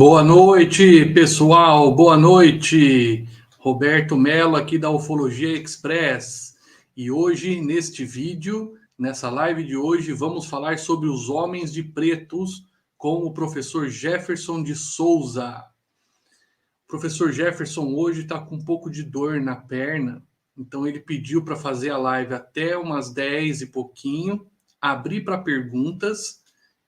Boa noite, pessoal. Boa noite. Roberto Mello aqui da Ufologia Express. E hoje, neste vídeo, nessa live de hoje, vamos falar sobre os homens de pretos com o professor Jefferson de Souza. O professor Jefferson hoje está com um pouco de dor na perna, então ele pediu para fazer a live até umas 10 e pouquinho, abrir para perguntas,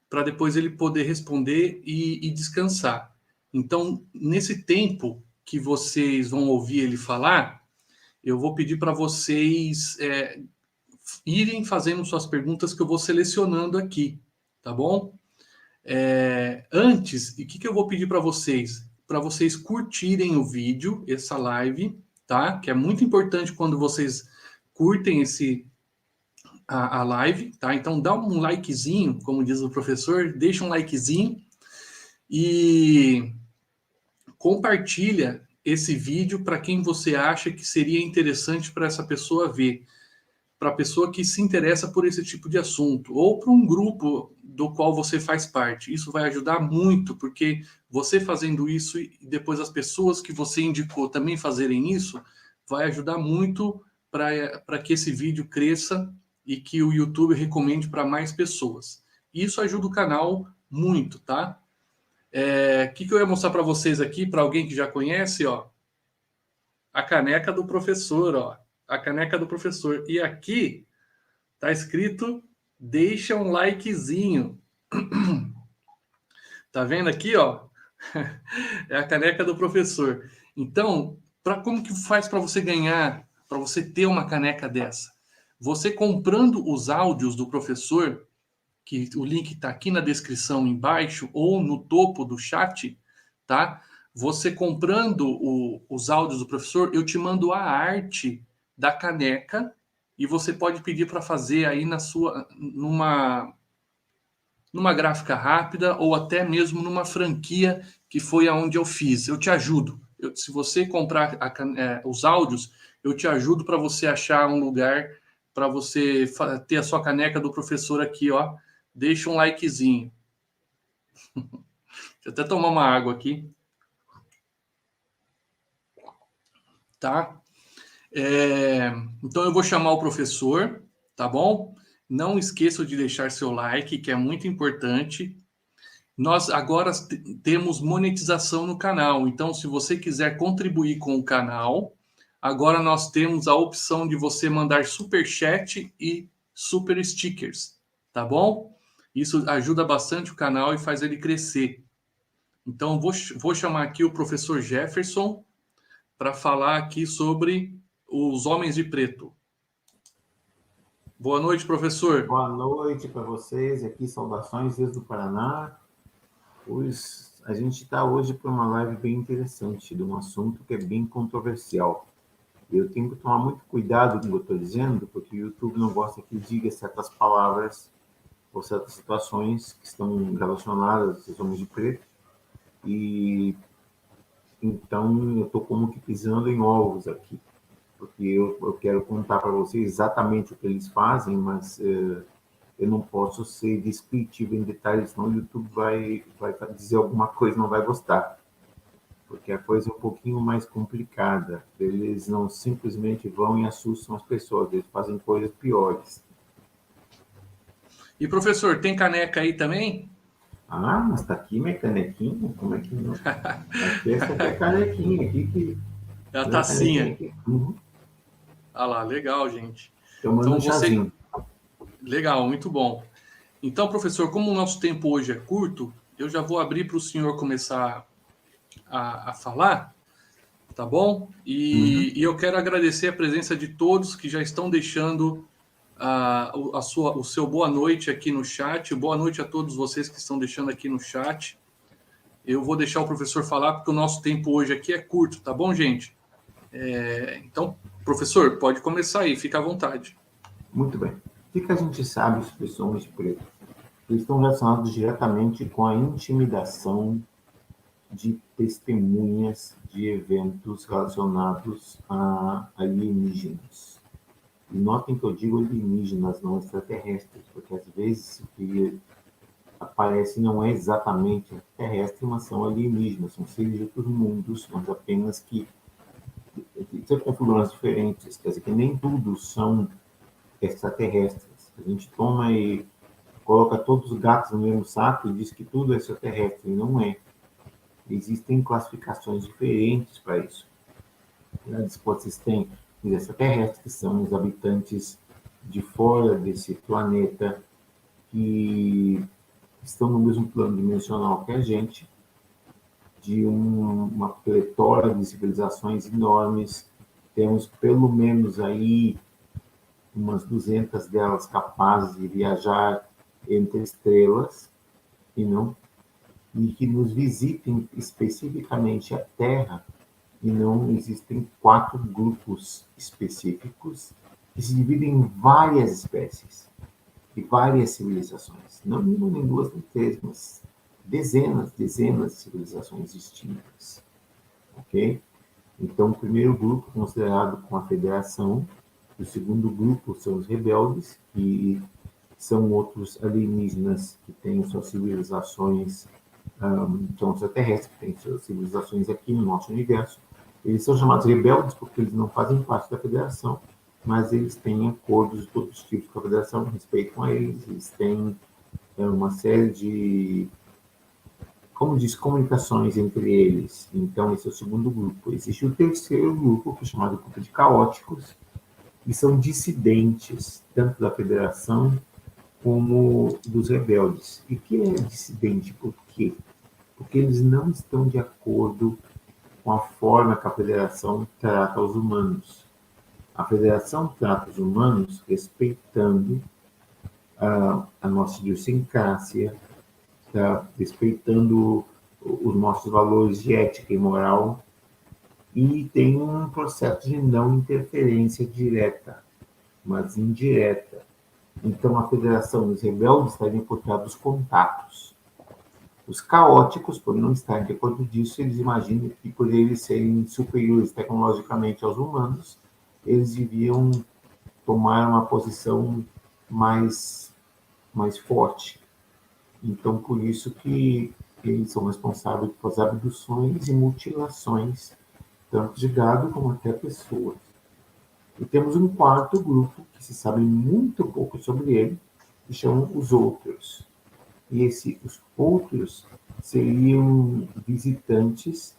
para depois ele poder responder e descansar. Então, nesse tempo que vocês vão ouvir ele falar, eu vou pedir para vocês irem fazendo suas perguntas que eu vou selecionando aqui, tá bom? Antes, e o que eu vou pedir para vocês? Para vocês curtirem o vídeo, essa live, tá? Que é muito importante quando vocês curtem a live, tá? Então dá um likezinho, como diz o professor, deixa um likezinho e compartilha esse vídeo para quem você acha que seria interessante para essa pessoa ver, para a pessoa que se interessa por esse tipo de assunto, ou para um grupo do qual você faz parte. Isso vai ajudar muito, porque você fazendo isso e depois as pessoas que você indicou também fazerem isso, vai ajudar muito para que esse vídeo cresça e que o YouTube recomende para mais pessoas. Isso ajuda o canal muito, tá? O que eu ia mostrar para vocês aqui, para alguém que já conhece, ó, a caneca do professor, ó, a caneca do professor. E aqui tá escrito, deixa um likezinho. Tá vendo aqui, ó? É a caneca do professor. Então, como que faz para você ganhar, para você ter uma caneca dessa? Você comprando os áudios do professor, que o link está aqui na descrição embaixo ou no topo do chat, tá? Você comprando os áudios do professor, eu te mando a arte da caneca e você pode pedir para fazer aí numa gráfica rápida ou até mesmo numa franquia que foi aonde eu fiz. Eu te ajudo. Se você comprar os áudios, eu te ajudo para você achar um lugar para você ter a sua caneca do professor aqui, ó. Deixa um likezinho. Deixa eu até tomar uma água aqui. Tá? Então eu vou chamar o professor, tá bom? Não esqueça de deixar seu like, que é muito importante. Nós agora temos monetização no canal, então se você quiser contribuir com o canal, agora nós temos a opção de você mandar super chat e super stickers, tá bom? Isso ajuda bastante o canal e faz ele crescer. Então vou chamar aqui o professor Jefferson para falar aqui sobre os homens de preto. Boa noite, professor. Boa noite para vocês. Aqui, saudações desde o Paraná. A gente está hoje para uma live bem interessante, de um assunto que é bem controversial. Eu tenho que tomar muito cuidado com o que eu estou dizendo, porque o YouTube não gosta que eu diga certas palavras ou certas situações que estão relacionadas aos homens de preto. E então eu estou como que pisando em ovos aqui, porque eu quero contar para vocês exatamente o que eles fazem, mas eu não posso ser descritivo em detalhes, senão o YouTube vai dizer alguma coisa e não vai gostar. Porque a coisa é um pouquinho mais complicada. Eles não simplesmente vão e assustam as pessoas, eles fazem coisas piores. E professor, tem caneca aí também? Ah, mas está aqui minha canequinha? Como é que não? Aqui essa aqui é a canequinha. Aqui É a a canequinha tacinha. aqui. Uhum. Ah lá, legal, gente. Tomando Então um chazinho. Legal, muito bom. Então, professor, como o nosso tempo hoje é curto, eu já vou abrir para o senhor começar a falar, tá bom? Uhum. E eu quero agradecer a presença de todos que já estão deixando o seu boa noite aqui no chat. Boa noite a todos vocês que estão deixando aqui no chat. Eu vou deixar o professor falar, porque o nosso tempo hoje aqui é curto, tá bom, gente? Então, professor, pode começar aí, fica à vontade. Muito bem. O que a gente sabe sobre os homens de preto? Eles estão relacionados diretamente com a intimidação de testemunhas de eventos relacionados a alienígenas. E notem que eu digo alienígenas, não extraterrestres, porque às vezes aparece não é exatamente terrestre, mas são alienígenas, são seres de outros mundos, mas apenas que são configurações diferentes, quer dizer que nem tudo são extraterrestres. A gente toma e coloca todos os gatos no mesmo saco e diz que tudo é extraterrestre, e não é. Existem classificações diferentes para isso. Vocês têm os extraterrestres, que são os habitantes de fora desse planeta, que estão no mesmo plano dimensional que a gente, de uma pletora de civilizações enormes. Temos pelo menos aí umas 200 delas capazes de viajar entre estrelas e que nos visitem especificamente a Terra, e não existem 4 grupos específicos que se dividem em várias espécies e várias civilizações, não uma, nem duas, nem três, mas dezenas de civilizações distintas, ok? Então, o primeiro grupo considerado com a Federação, o segundo grupo são os rebeldes, que são outros alienígenas que têm suas civilizações, são extraterrestres, que têm suas civilizações aqui no nosso universo. Eles são chamados rebeldes porque eles não fazem parte da Federação, mas eles têm acordos de todos os tipos com a Federação, respeitam a eles têm uma série de, como diz, comunicações entre eles. Então, esse é o segundo grupo. Existe o terceiro grupo, que é chamado grupo de caóticos, que são dissidentes, tanto da Federação como dos rebeldes. E que é dissidente por quê? Porque eles não estão de acordo com a forma que a Federação trata os humanos. A Federação trata os humanos respeitando a nossa idiosincrásia, respeitando os nossos valores de ética e moral, e tem um processo de não interferência direta, mas indireta. Então, a Federação dos Rebeldes estaria por trás dos contatos. Os caóticos, por não estarem de acordo disso, eles imaginam que, por eles serem superiores tecnologicamente aos humanos, eles deviam tomar uma posição mais forte. Então, por isso que eles são responsáveis pelas abduções e mutilações, tanto de gado como até pessoas. E temos um quarto grupo, que se sabe muito pouco sobre ele, que chamam os outros. E os outros seriam visitantes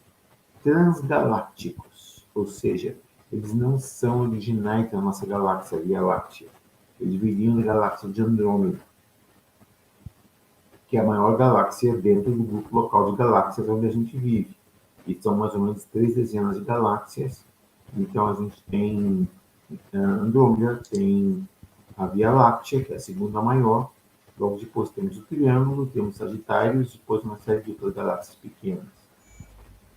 transgalácticos, ou seja, eles não são originais da nossa galáxia, Via Láctea. Eles viriam da galáxia de Andrômeda, que é a maior galáxia dentro do grupo local de galáxias onde a gente vive. E são mais ou menos 3 dezenas de galáxias. Então, a gente tem Andrômeda, tem a Via Láctea, que é a segunda maior. Logo depois temos o Triângulo, temos Sagitários, depois uma série de outras galáxias pequenas.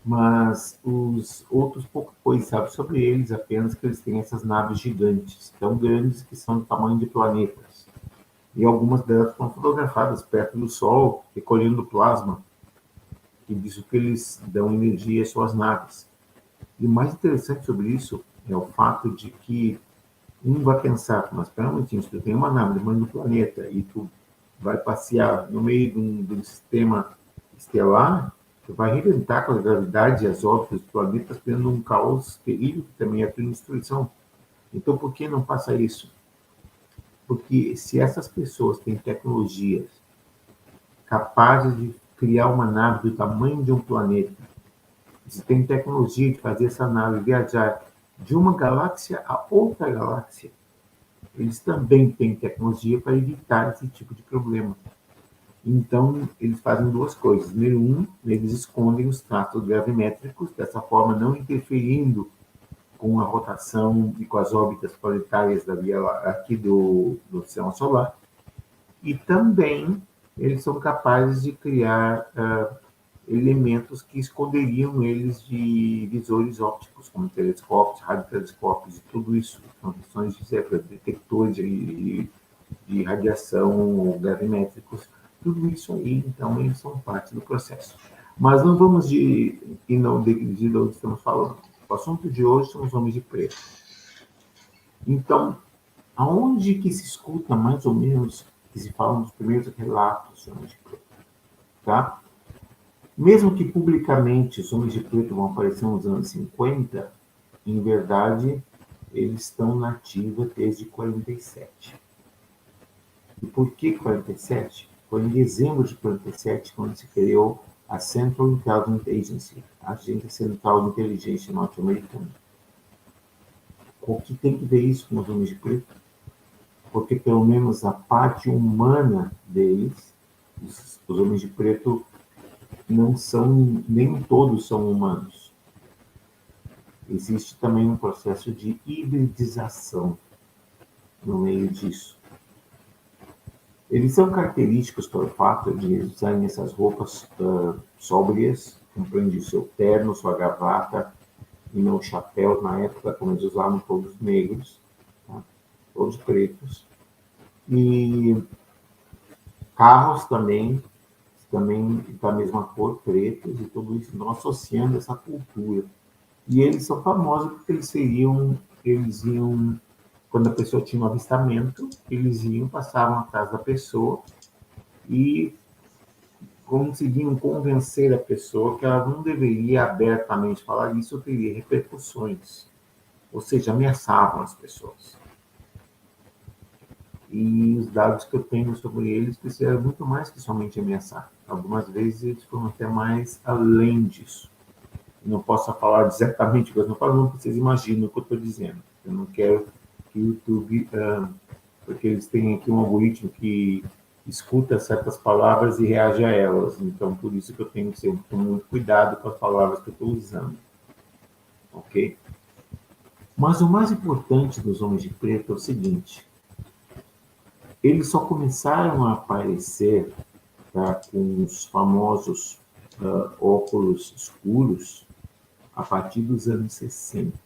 Mas os outros pouco coisa sabem sobre eles, apenas que eles têm essas naves gigantes, tão grandes que são do tamanho de planetas. E algumas delas foram fotografadas perto do Sol, recolhendo plasma, e disso que eles dão energia às suas naves. E o mais interessante sobre isso é o fato de que um vai pensar, mas espera um momentinho, se tu tem uma nave do tamanho do planeta e tu vai passear no meio de um sistema estelar, tu vai arrebentar com a gravidade e as órbitas dos planetas, criando um caos terrível que também é a tua destruição. Então, por que não passa isso? Porque se essas pessoas têm tecnologias capazes de criar uma nave do tamanho de um planeta, se tem tecnologia de fazer essa nave viajar de uma galáxia a outra galáxia, eles também têm tecnologia para evitar esse tipo de problema. Então, eles fazem duas coisas. Número 1, eles escondem os traços gravimétricos, dessa forma não interferindo com a rotação e com as órbitas planetárias da Via aqui do Sistema Solar. E também eles são capazes de criar elementos que esconderiam eles de visores ópticos, como telescópios, radiotelescópios, e tudo isso. São questões de detectores de radiação gravimétricos. Tudo isso aí, então, eles são parte do processo. Mas não vamos de onde estamos falando. O assunto de hoje são os homens de preto. Então, aonde que se escuta mais ou menos que se falam dos primeiros relatos de homens de preto? tá? Mesmo que publicamente os homens de preto vão aparecer nos anos 50, em verdade, eles estão na ativa desde 47. E por que 47? Foi em dezembro de 47 quando se criou a Central Intelligence Agency, a Agência Central de Inteligência Norte-Americana. O que tem que ver isso com os homens de preto? Porque pelo menos a parte humana deles, os homens de preto não são, nem todos são humanos. Existe também um processo de hibridização no meio disso. Eles são característicos pelo fato de usarem essas roupas sóbrias, compreende o seu terno, sua gravata e não chapéu. Na época, como eles usavam, todos negros, tá? Todos pretos. E carros também da mesma cor, pretos, e tudo isso, não associando essa cultura. E eles são famosos porque eles iam, quando a pessoa tinha um avistamento, eles iam, passavam atrás da pessoa e conseguiam convencer a pessoa que ela não deveria abertamente falar isso ou teria repercussões. Ou seja, ameaçavam as pessoas. E os dados que eu tenho sobre eles fizeram muito mais que somente ameaçar. Algumas vezes eles foram até mais além disso. Não posso falar exatamente o que eu estou falando, porque vocês imaginam o que eu estou dizendo. Eu não quero que o YouTube... porque eles têm aqui um algoritmo que escuta certas palavras e reage a elas. Então, por isso que eu tenho que ser com muito cuidado com as palavras que eu estou usando. Ok? Mas o mais importante dos homens de preto é o seguinte: eles só começaram a aparecer, tá, com os famosos óculos escuros a partir dos anos 60.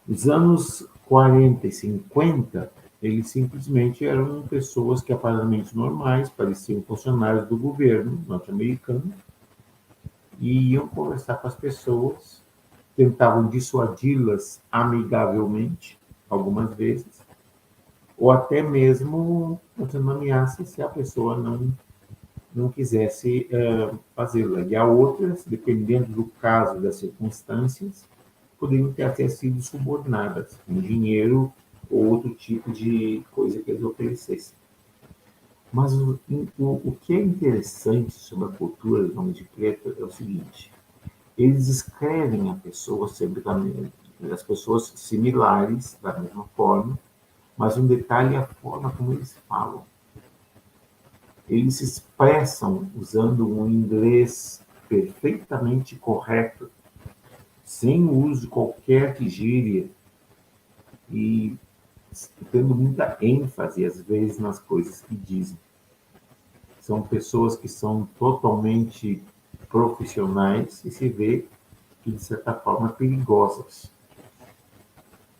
Os anos 40 e 50, eles simplesmente eram pessoas que aparentemente normais, pareciam funcionários do governo norte-americano, e iam conversar com as pessoas, tentavam dissuadi-las amigavelmente, algumas vezes, ou até mesmo fazendo ameaça se a pessoa não quisesse fazê-la. E há outras, dependendo do caso, das circunstâncias, poderiam ter até sido subornadas com dinheiro ou outro tipo de coisa que eles oferecessem. Mas o que é interessante sobre a cultura dos homens de preto é o seguinte: eles escrevem a pessoa sempre as pessoas similares, da mesma forma, mas um detalhe é a forma como eles falam. Eles se expressam usando um inglês perfeitamente correto, sem o uso de qualquer gíria e tendo muita ênfase, às vezes, nas coisas que dizem. São pessoas que são totalmente profissionais e se vê que, de certa forma, perigosas.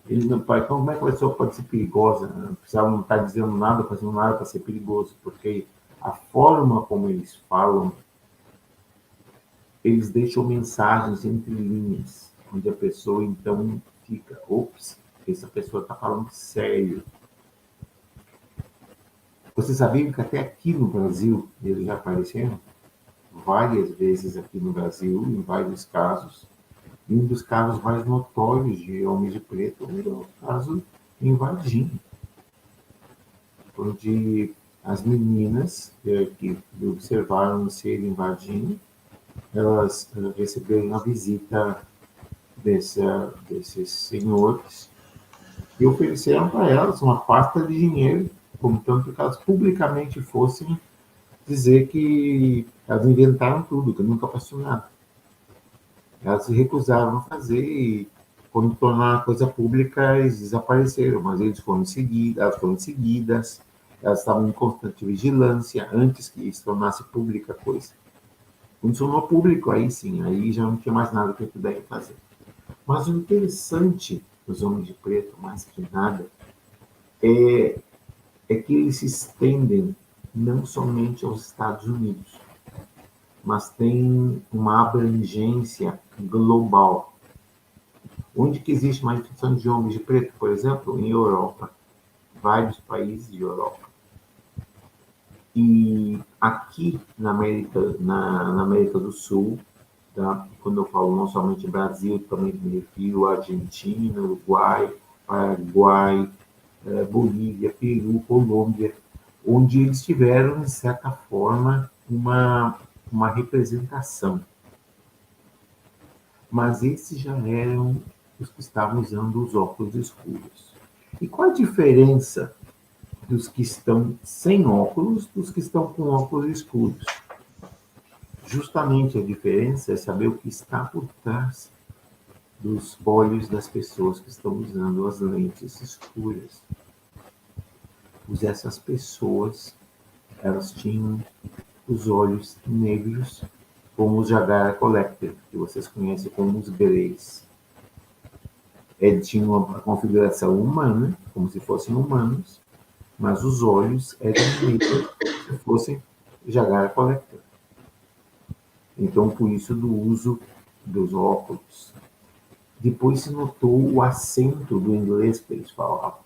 Eles não podem, como é que a pessoa pode ser perigosa? Não estar dizendo nada, fazendo nada para ser perigoso, porque a forma como eles falam, eles deixam mensagens entre linhas, onde a pessoa então fica, ops, essa pessoa está falando sério. Você sabia que até aqui no Brasil eles já apareceram? Várias vezes aqui no Brasil, em vários casos. E um dos casos mais notórios de homens de preto é o caso em Varginha, onde as meninas que observaram ser em Varginha, elas receberam a visita desses senhores e ofereceram para elas uma pasta de dinheiro, contanto que elas publicamente fossem dizer que elas inventaram tudo, que nunca passou nada. Elas se recusaram a fazer e, quando tornaram a coisa pública, eles desapareceram, mas elas foram seguidas, elas estavam em constante vigilância antes que se tornasse pública a coisa. Quando tornou público, aí sim, aí já não tinha mais nada que pudesse fazer. Mas o interessante dos homens de preto, mais que nada, é que eles se estendem não somente aos Estados Unidos, mas tem uma abrangência global. Onde que existe uma instituição de homens de preto, por exemplo? Em Europa, vários países de Europa. E aqui na América do Sul, tá? Quando eu falo não somente Brasil, também me refiro à Argentina, Uruguai, Paraguai, Bolívia, Peru, Colômbia, onde eles tiveram, de certa forma, uma representação. Mas esses já eram os que estavam usando os óculos escuros. E qual a diferença dos que estão sem óculos dos que estão com óculos escuros? Justamente a diferença é saber o que está por trás dos olhos das pessoas que estão usando as lentes escuras. Pois essas pessoas, elas tinham os olhos negros, como os Jaguar Collector, que vocês conhecem como os greys. Eles tinham uma configuração humana, como se fossem humanos, mas os olhos eram negros, como se fossem Jaguar Collector. Então, por isso do uso dos óculos. Depois se notou o acento do inglês que eles falavam.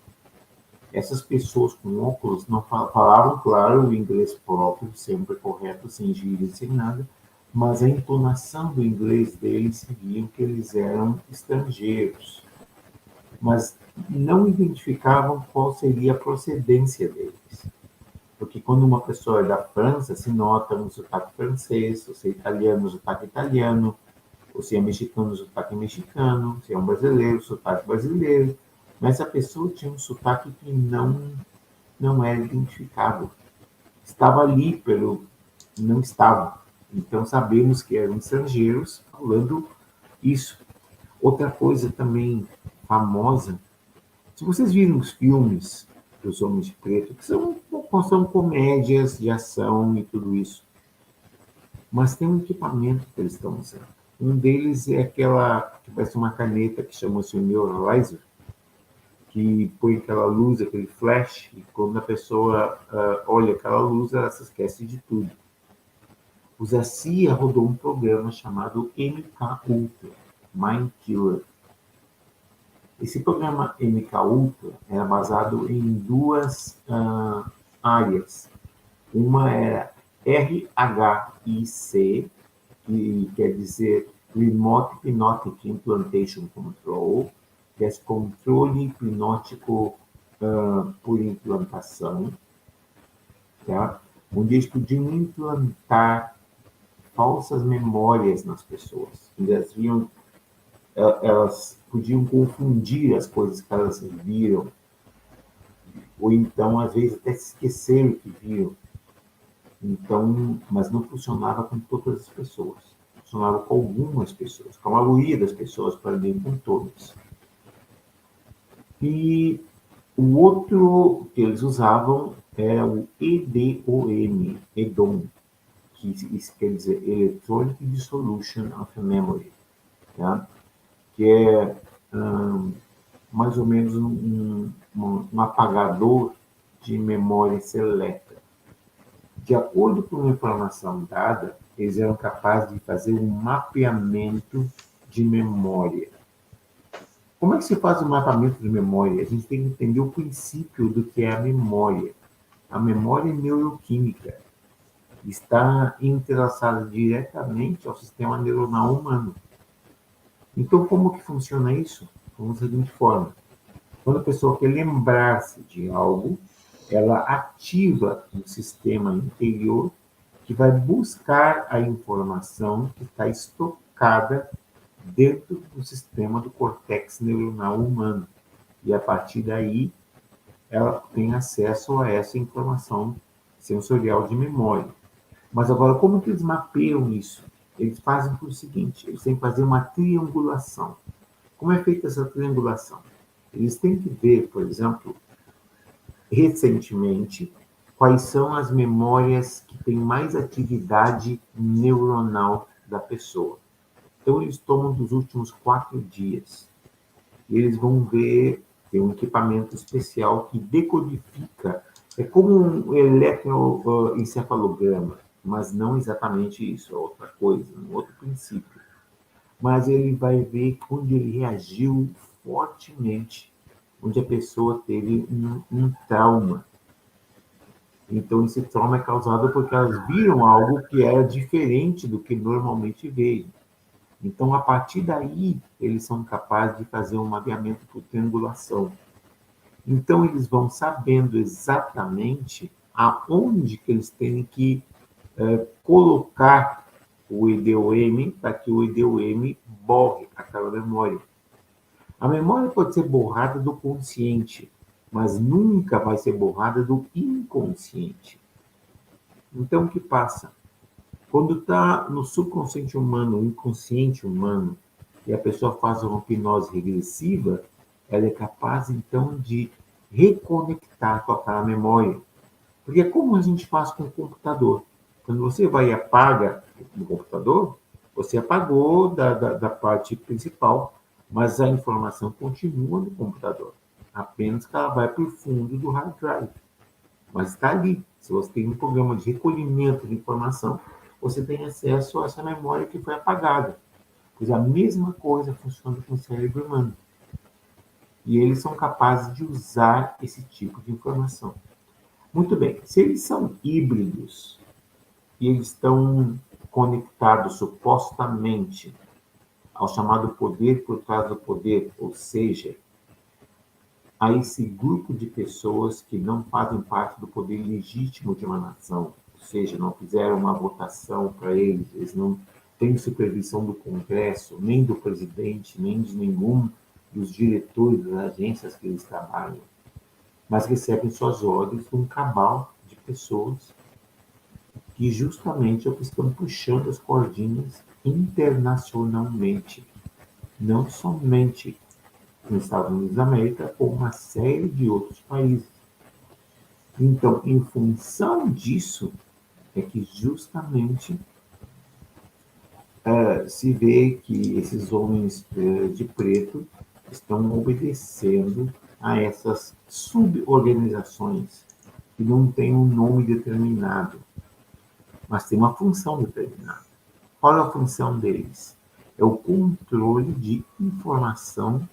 Essas pessoas com óculos não falavam, claro, o inglês próprio, sempre correto, sem gírias, sem nada, mas a entonação do inglês deles se via que eles eram estrangeiros, mas não identificavam qual seria a procedência deles. Porque quando uma pessoa é da França, se nota um sotaque francês, se é italiano, um sotaque italiano, ou se é mexicano, sotaque mexicano, se é um brasileiro, sotaque brasileiro. Mas a pessoa tinha um sotaque que não era identificável. Estava ali, pelo não estava. Então sabemos que eram estrangeiros falando isso. Outra coisa também famosa, se vocês viram os filmes dos Homens de Preto, que são comédias de ação e tudo isso, mas tem um equipamento que eles estão usando. Um deles é aquela que parece uma caneta que chama-se o Neuralizer, que põe aquela luz, aquele flash, e quando a pessoa olha aquela luz, ela se esquece de tudo. O CIA rodou um programa chamado MK Ultra, Mind Killer. Esse programa MK Ultra era baseado em duas áreas. Uma era RHIC, que quer dizer Remote Hypnotic Implantation Control, que é controle hipnótico por implantação, tá? Onde eles podiam implantar falsas memórias nas pessoas. Elas podiam confundir as coisas que elas viram, ou então, às vezes, até se esquecer o que viram. Então, mas não funcionava com todas as pessoas. Funcionava com algumas pessoas, com a maioria das pessoas, para nem com todas. E o outro que eles usavam era o EDOM, que isso quer dizer Electronic Dissolution of Memory, tá? Que é mais ou menos um apagador de memória seleta. De acordo com a informação dada, eles eram capazes de fazer um mapeamento de memória. Como é que se faz o mapeamento de memória? A gente tem que entender o princípio do que é a memória. A memória neuroquímica está entrelaçada diretamente ao sistema neuronal humano. Então, como que funciona isso? Da seguinte forma: quando a pessoa quer lembrar-se de algo, ela ativa um sistema interior que vai buscar a informação que está estocada dentro do sistema do córtex neuronal humano. E a partir daí, ela tem acesso a essa informação sensorial de memória. Mas agora, como que eles mapeiam isso? Eles fazem o seguinte: eles têm que fazer uma triangulação. Como é feita essa triangulação? Eles têm que ver, por exemplo, recentemente, quais são as memórias que têm mais atividade neuronal da pessoa. Então, eles tomam dos últimos 4 dias. E eles vão ver, tem um equipamento especial que decodifica, é como um eletroencefalograma, mas não exatamente isso, é outra coisa, um outro princípio. Mas ele vai ver onde ele reagiu fortemente, onde a pessoa teve um trauma. Então, esse trauma é causado porque elas viram algo que era diferente do que normalmente veem. Então, a partir daí, eles são capazes de fazer um mapeamento por triangulação. Então, eles vão sabendo exatamente aonde que eles têm que colocar o IDOM para que o IDOM borre aquela memória. A memória pode ser borrada do consciente, mas nunca vai ser borrada do inconsciente. Então, o que passa? Quando está no subconsciente humano, no inconsciente humano, e a pessoa faz uma hipnose regressiva, ela é capaz, então, de reconectar com aquela memória. Porque é como a gente faz com o computador. Quando você vai e apaga no computador, você apagou da parte principal, mas a informação continua no computador. Apenas que ela vai para o fundo do hard drive. Mas está ali. Se você tem um programa de recolhimento de informação, você tem acesso a essa memória que foi apagada. Pois a mesma coisa funciona com o cérebro humano. E eles são capazes de usar esse tipo de informação. Muito bem, se eles são híbridos e eles estão conectados supostamente ao chamado poder por trás do poder, ou seja, a esse grupo de pessoas que não fazem parte do poder legítimo de uma nação, ou seja, não fizeram uma votação para eles, eles não têm supervisão do Congresso, nem do presidente, nem de nenhum dos diretores das agências que eles trabalham, mas recebem suas ordens de um cabal de pessoas que justamente é o que estão puxando as cordinhas internacionalmente, não somente nos Estados Unidos da América, ou uma série de outros países. Então, em função disso, é que justamente se vê que esses homens de preto estão obedecendo a essas suborganizações que não têm um nome determinado, mas têm uma função determinada. Qual é a função deles? É o controle de informação,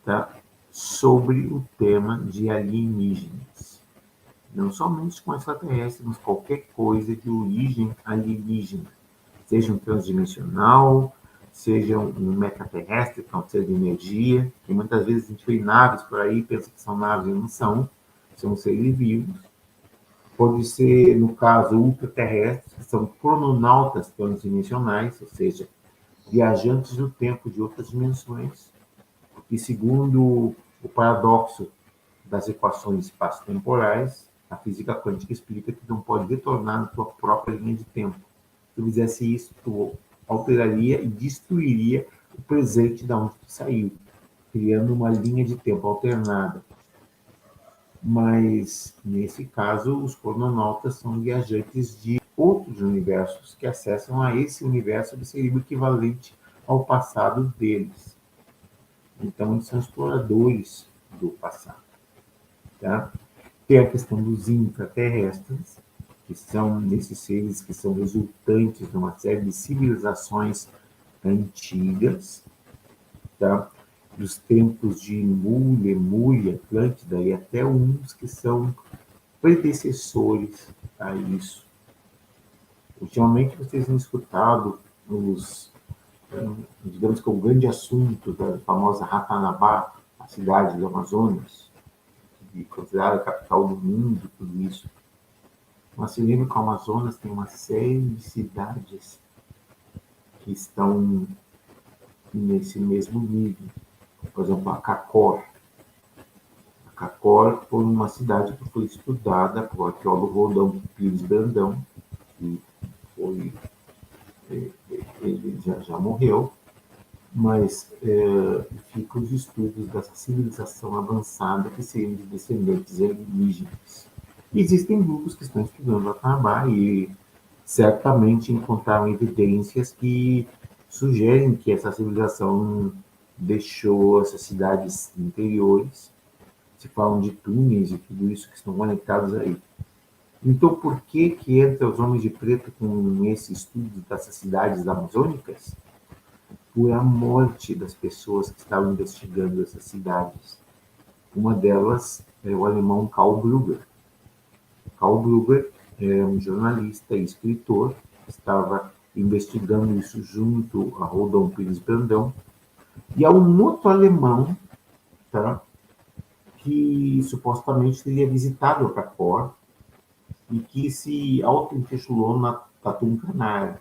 tá, sobre o tema de alienígenas. Não somente com extraterrestres, mas qualquer coisa de origem alienígena. Seja um transdimensional, seja um metaterrestre, que é um ser de energia, e muitas vezes a gente vê naves por aí, pensa que são naves e não são seres vivos. Pode ser, no caso, ultraterrestres, que são crononautas transdimensionais, ou seja, viajantes do tempo de outras dimensões, e segundo o paradoxo das equações espaço-temporais, a física quântica explica que não pode retornar na tua própria linha de tempo. Se tu fizesse isso, tu alteraria e destruiria o presente da onde tu saiu, criando uma linha de tempo alternada. Mas, nesse caso, os cosmonautas são viajantes de outros universos que acessam a esse universo que seria o equivalente ao passado deles. Então, eles são exploradores do passado. Tá? Tem a questão dos intraterrestres, que são esses seres que são resultantes de uma série de civilizações antigas, tá? Dos tempos de Mu, Lemúria, Atlântida, e até uns que são predecessores a isso. Ultimamente vocês têm escutado digamos que o grande assunto da famosa Ratanabá, a cidade do Amazonas, considerada a capital do mundo, tudo isso. Mas se lembra que o Amazonas tem uma série de cidades que estão nesse mesmo nível. Por exemplo, a Cacor. A Cacor foi uma cidade que foi estudada por arqueólogo Rodão Pires Brandão, que foi, ele já morreu, mas ficam os estudos dessa civilização avançada que seriam de descendentes alienígenas. Existem grupos que estão estudando a Ratanabá e certamente encontraram evidências que sugerem que essa civilização deixou essas cidades interiores, se falam de túneis e tudo isso que estão conectados aí. Então, por que entra os homens de preto com esse estudo dessas cidades amazônicas? Por a morte das pessoas que estavam investigando essas cidades. Uma delas é o alemão Karl Brugger. Karl Gruber é um jornalista e escritor, estava investigando isso junto a Rodolfo Pires Brandão, e há um outro alemão, tá, que supostamente teria visitado a Cacor e que se auto-intitulou na Tatum Canária.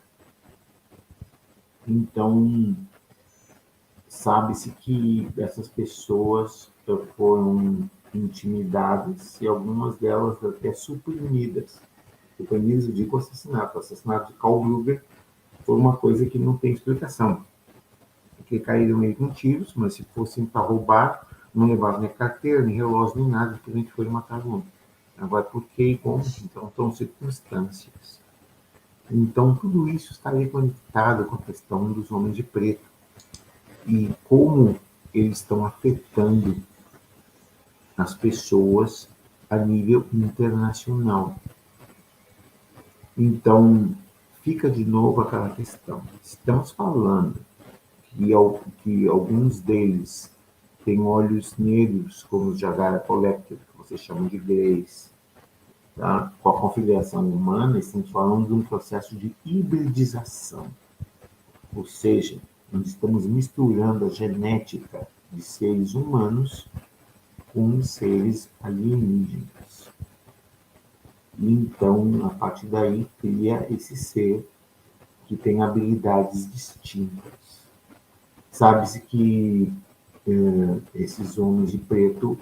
Então, sabe-se que essas pessoas foram intimidadas e algumas delas até suprimidas. Suprimidas, eu digo assassinato. O assassinato de Karl Gruber foi uma coisa que não tem explicação. Porque caíram meio com tiros, mas se fossem para roubar, não levavam nem carteira, nem relógio, nem nada, porque a gente foi matar um. Agora, por que e como? Então, são circunstâncias. Então, tudo isso está aí conectado com a questão dos homens de preto e como eles estão afetando as pessoas a nível internacional. Então, fica de novo aquela questão. Estamos falando que alguns deles têm olhos negros, como os Jagara-Colector, que vocês chamam de greys, tá? Com a configuração humana, estamos falando de um processo de hibridização. Ou seja, nós estamos misturando a genética de seres humanos com seres alienígenas. E então, a partir daí, cria esse ser que tem habilidades distintas. Sabe-se que esses homens de preto,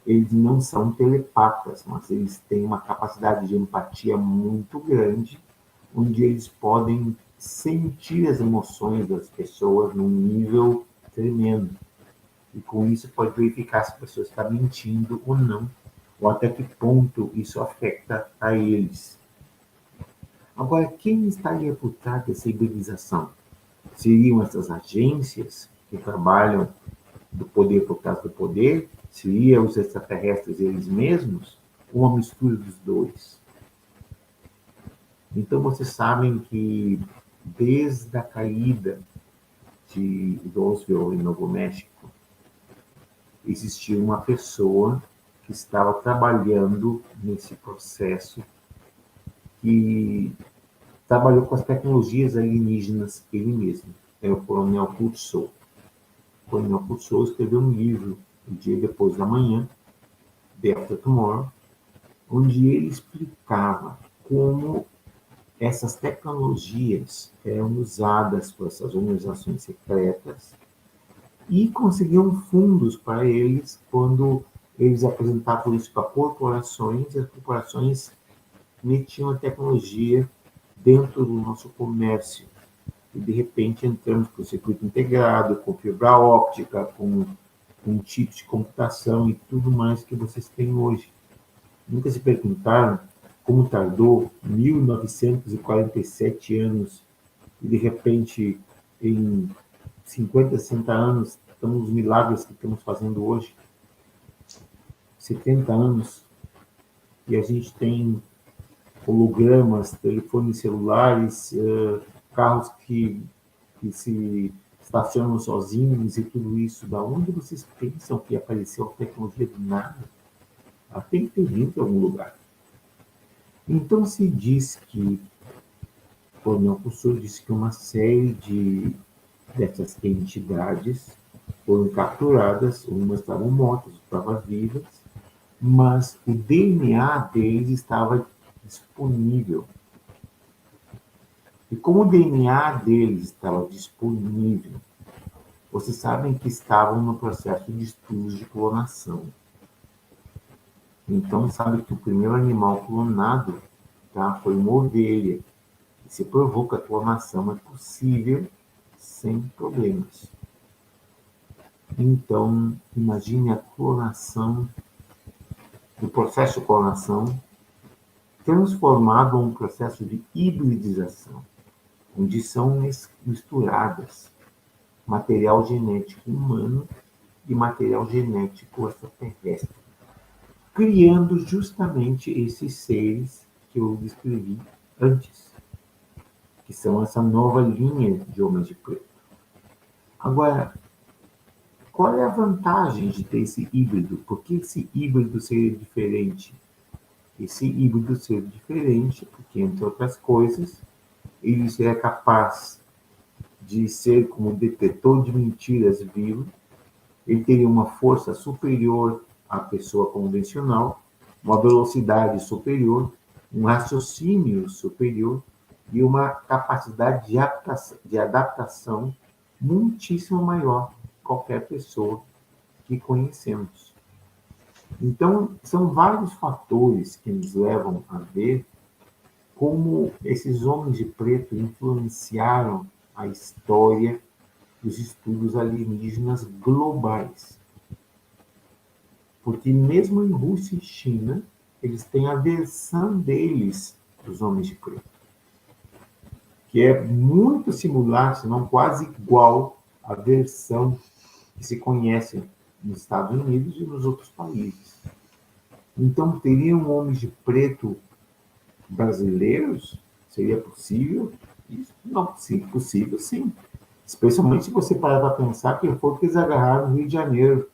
eles não são telepatas, mas eles têm uma capacidade de empatia muito grande, onde eles podem sentir as emoções das pessoas num nível tremendo. E com isso pode verificar se a pessoa está mentindo ou não, ou até que ponto isso afeta a eles. Agora, quem estaria por trás dessa hibridização? Seriam essas agências que trabalham do poder por trás do poder? Seriam os extraterrestres eles mesmos? Ou uma mistura dos dois? Então, vocês sabem que desde a caída de Roswell, em Novo México, existia uma pessoa que estava trabalhando nesse processo, que trabalhou com as tecnologias alienígenas ele mesmo. É o Coronel Kutsou. O Coronel Kutsou escreveu um livro, O Dia Depois da Manhã, Day After Tomorrow, onde ele explicava como essas tecnologias eram usadas por essas organizações secretas e conseguiam fundos para eles quando eles apresentavam isso para corporações, e as corporações metiam a tecnologia dentro do nosso comércio. E, de repente, entramos com o circuito integrado, com fibra óptica, com chips de computação e tudo mais que vocês têm hoje. Nunca se perguntaram como tardou 1947 anos e, de repente, em 50, 60 anos, estamos os milagres que estamos fazendo hoje. 70 anos e a gente tem hologramas, telefones celulares, carros que se estacionam sozinhos e tudo isso. Da onde vocês pensam que apareceu a tecnologia do nada? Ela tem que ter vindo de algum lugar. Então se diz que, o Coronel Kutsou disse que uma série dessas entidades foram capturadas, umas estavam mortas, outras estavam vivas, mas o DNA deles estava disponível. E como o DNA deles estava disponível, vocês sabem que estavam no processo de estudos de clonação. Então, sabe que o primeiro animal clonado, tá, foi uma ovelha. E se provou que a clonação é possível sem problemas. Então, imagine a clonação, o processo de clonação transformado em um processo de hibridização, onde são misturadas material genético humano e material genético extraterrestre, criando justamente esses seres que eu descrevi antes, que são essa nova linha de homens de preto. Agora, qual é a vantagem de ter esse híbrido? Por que esse híbrido seria diferente? esse híbrido ser diferente, porque, entre outras coisas, ele seria capaz de ser como detetor de mentiras vivo, ele teria uma força superior à pessoa convencional, uma velocidade superior, um raciocínio superior e uma capacidade de adaptação muitíssimo maior que qualquer pessoa que conhecemos. Então, são vários fatores que nos levam a ver como esses homens de preto influenciaram a história dos estudos alienígenas globais. Porque mesmo em Rússia e China, eles têm a versão deles dos homens de preto, que é muito similar, se não quase igual à versão que se conhece nos Estados Unidos e nos outros países. Então, teriam homens de preto brasileiros? Seria possível? Isso não, sim, possível, sim. Especialmente se você parar para pensar que foi que eles agarraram no Rio de Janeiro,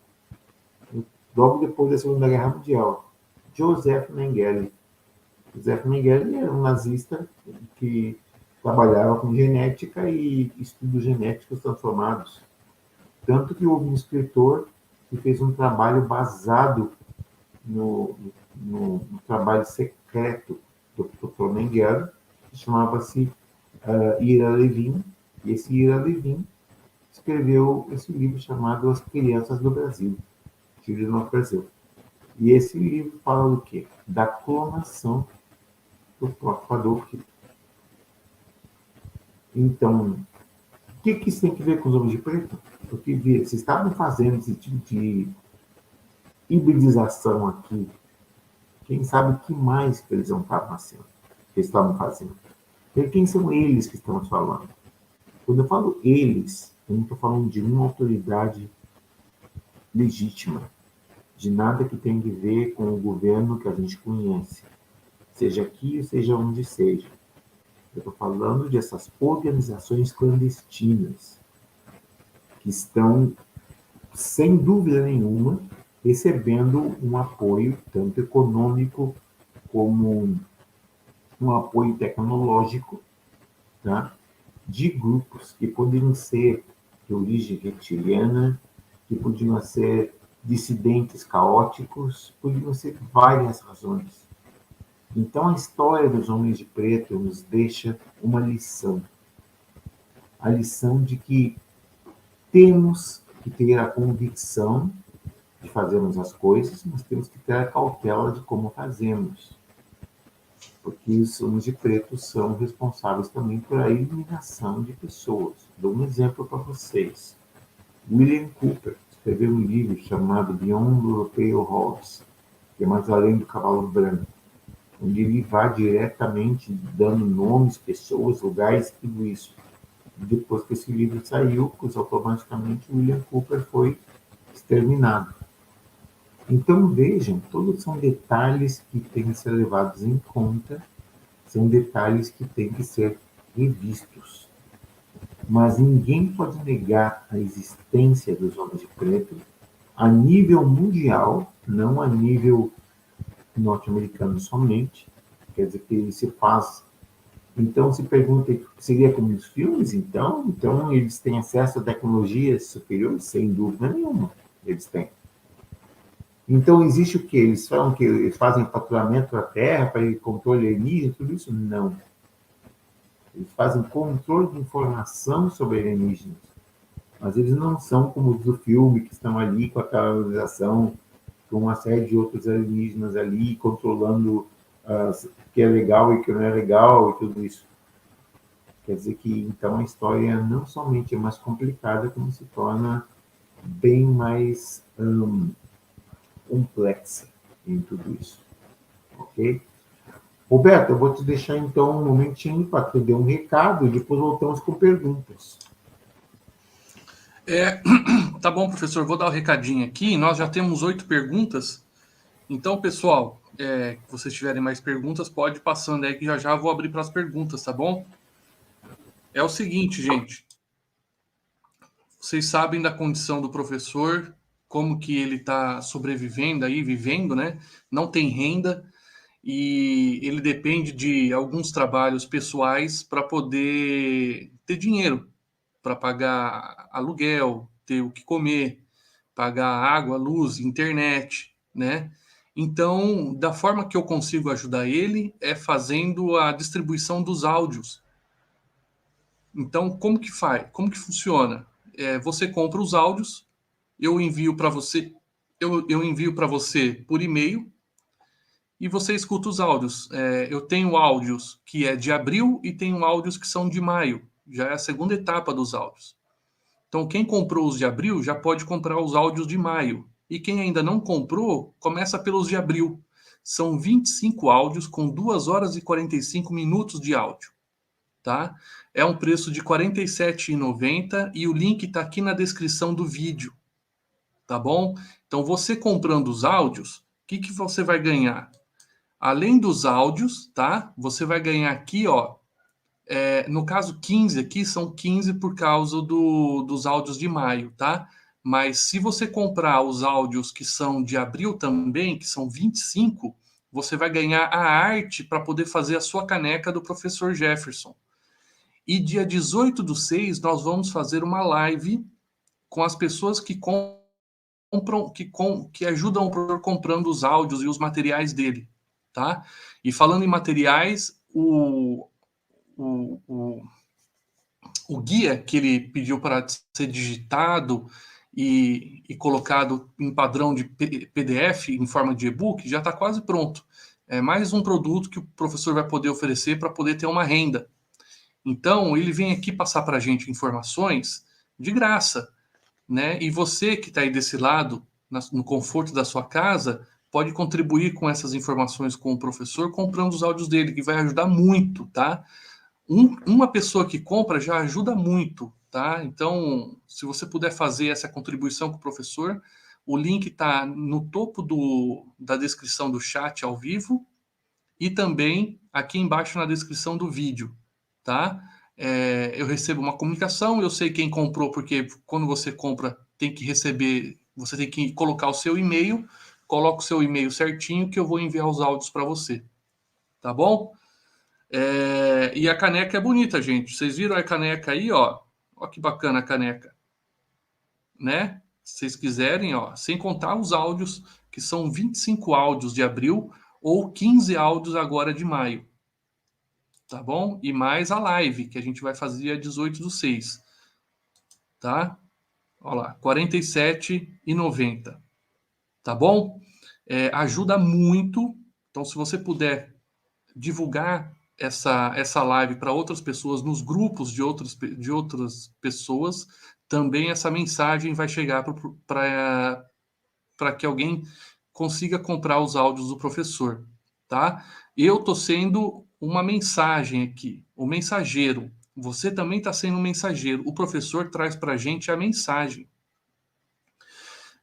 logo depois da Segunda Guerra Mundial. Joseph Mengele. Joseph Mengele era um nazista que trabalhava com genética e estudos genéticos transformados. Tanto que houve um escritor que fez um trabalho baseado no trabalho secreto do Dr. Mengele, que chamava-se Ira Levin, e esse Ira Levin escreveu esse livro chamado As Crianças do Brasil, Children of Brazil. E esse livro fala do quê? Da clonação do próprio Adolf Hitler. Então, o que isso tem a ver com os homens de preto? Porque vocês estavam fazendo esse tipo de hibridização aqui. Quem sabe o que mais que eles não estavam fazendo? E quem são eles que estamos falando? Quando eu falo eles, eu não estou falando de uma autoridade legítima, de nada que tenha a ver com o governo que a gente conhece, seja aqui ou seja onde seja. Eu estou falando dessas organizações clandestinas que estão, sem dúvida nenhuma, recebendo um apoio tanto econômico como um apoio tecnológico, tá? De grupos que poderiam ser de origem reptiliana, que podiam ser dissidentes caóticos, podiam ser várias razões. Então, a história dos homens de preto nos deixa uma lição. A lição de que temos que ter a convicção de fazermos as coisas, mas temos que ter a cautela de como fazemos. Porque os homens de preto são responsáveis também pela eliminação de pessoas. Dou um exemplo para vocês. William Cooper escreveu um livro chamado Beyond the Pale Horse, que é mais além do cavalo branco, onde ele vai diretamente dando nomes, pessoas, lugares, tudo isso. Depois que esse livro saiu, pois automaticamente William Cooper foi exterminado. Então vejam, todos são detalhes que têm que ser levados em conta, são detalhes que têm que ser revistos. Mas ninguém pode negar a existência dos homens de preto a nível mundial, não a nível norte-americano somente. Quer dizer que se faz. Então se pergunta, seria como nos filmes? Então eles têm acesso a tecnologias superiores? Sem dúvida nenhuma, eles têm. Então existe o que? Eles falam que eles fazem faturamento da Terra para controle alienígena, tudo isso? Não. Eles fazem controle de informação sobre alienígenas. Mas eles não são como os do filme, que estão ali com aquela organização, com uma série de outros alienígenas ali, controlando o que é legal e o que não é legal e tudo isso. Quer dizer que, então, a história não somente é mais complicada, como se torna bem mais complexa em tudo isso. Ok? Roberto, eu vou te deixar, então, um momentinho para te dar um recado e depois voltamos com perguntas. Tá bom, professor, vou dar o recadinho aqui. Nós já temos 8 perguntas. Então, pessoal, se vocês tiverem mais perguntas, pode ir passando aí que já vou abrir para as perguntas, tá bom? É o seguinte, gente. Vocês sabem da condição do professor, como que ele está sobrevivendo aí, vivendo, né? Não tem renda. e ele depende de alguns trabalhos pessoais para poder ter dinheiro, para pagar aluguel, ter o que comer, pagar água, luz, internet, né? Então, da forma que eu consigo ajudar ele é fazendo a distribuição dos áudios. Então, como que faz? Como que funciona? Você compra os áudios, eu envio para você, eu envio para você por e-mail e você escuta os áudios. Eu tenho áudios que é de abril e tenho áudios que são de maio. Já é a segunda etapa dos áudios. Então, quem comprou os de abril já pode comprar os áudios de maio. E quem ainda não comprou, começa pelos de abril. São 25 áudios com 2 horas e 45 minutos de áudio. Tá? É um preço de R$ 47,90 e o link está aqui na descrição do vídeo. Tá bom? Então, você comprando os áudios, o que você vai ganhar? Além dos áudios, tá? Você vai ganhar aqui, ó. No caso, 15 aqui são 15 por causa dos áudios de maio, tá? Mas se você comprar os áudios que são de abril também, que são 25, você vai ganhar a arte para poder fazer a sua caneca do professor Jefferson. E dia 18/6 nós vamos fazer uma live com as pessoas que compram, que ajudam o professor comprando os áudios e os materiais dele, tá? E falando em materiais, o guia que ele pediu para ser digitado e colocado em padrão de PDF, em forma de e-book, já está quase pronto. É mais um produto que o professor vai poder oferecer para poder ter uma renda. Então, ele vem aqui passar para a gente informações de graça, né? E você que está aí desse lado, no conforto da sua casa, pode contribuir com essas informações com o professor comprando os áudios dele, que vai ajudar muito, tá? Uma pessoa que compra já ajuda muito, tá? Então, se você puder fazer essa contribuição com o professor, o link está no topo da descrição do chat ao vivo e também aqui embaixo na descrição do vídeo, tá? Eu recebo uma comunicação, eu sei quem comprou, porque quando você compra, tem que receber, você tem que colocar o seu e-mail, coloca o seu e-mail certinho que eu vou enviar os áudios para você, tá bom? E a caneca é bonita, gente. Vocês viram a caneca aí, ó? Ó que bacana a caneca, né? Se vocês quiserem, ó, sem contar os áudios, que são 25 áudios de abril ou 15 áudios agora de maio, tá bom? E mais a live, que a gente vai fazer dia 18/6, tá? Olha lá, R$ 47,90, tá bom? Ajuda muito. Então, se você puder divulgar essa live para outras pessoas, nos grupos de outras pessoas, também essa mensagem vai chegar para que alguém consiga comprar os áudios do professor, tá? Eu estou sendo uma mensagem aqui, o mensageiro. Você também está sendo um mensageiro. O professor traz para a gente a mensagem.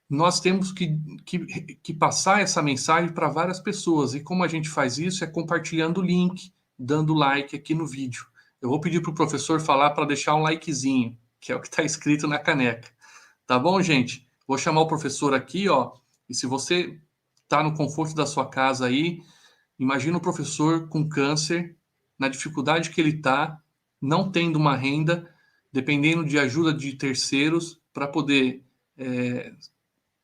Nós temos que passar essa mensagem para várias pessoas. E como a gente faz isso? É compartilhando o link, dando like aqui no vídeo. Eu vou pedir para o professor falar para deixar um likezinho, que é o que está escrito na caneca. Tá bom, gente? Vou chamar o professor aqui, ó. E se você está no conforto da sua casa aí, imagina o professor com câncer, na dificuldade que ele está, não tendo uma renda, dependendo de ajuda de terceiros para poder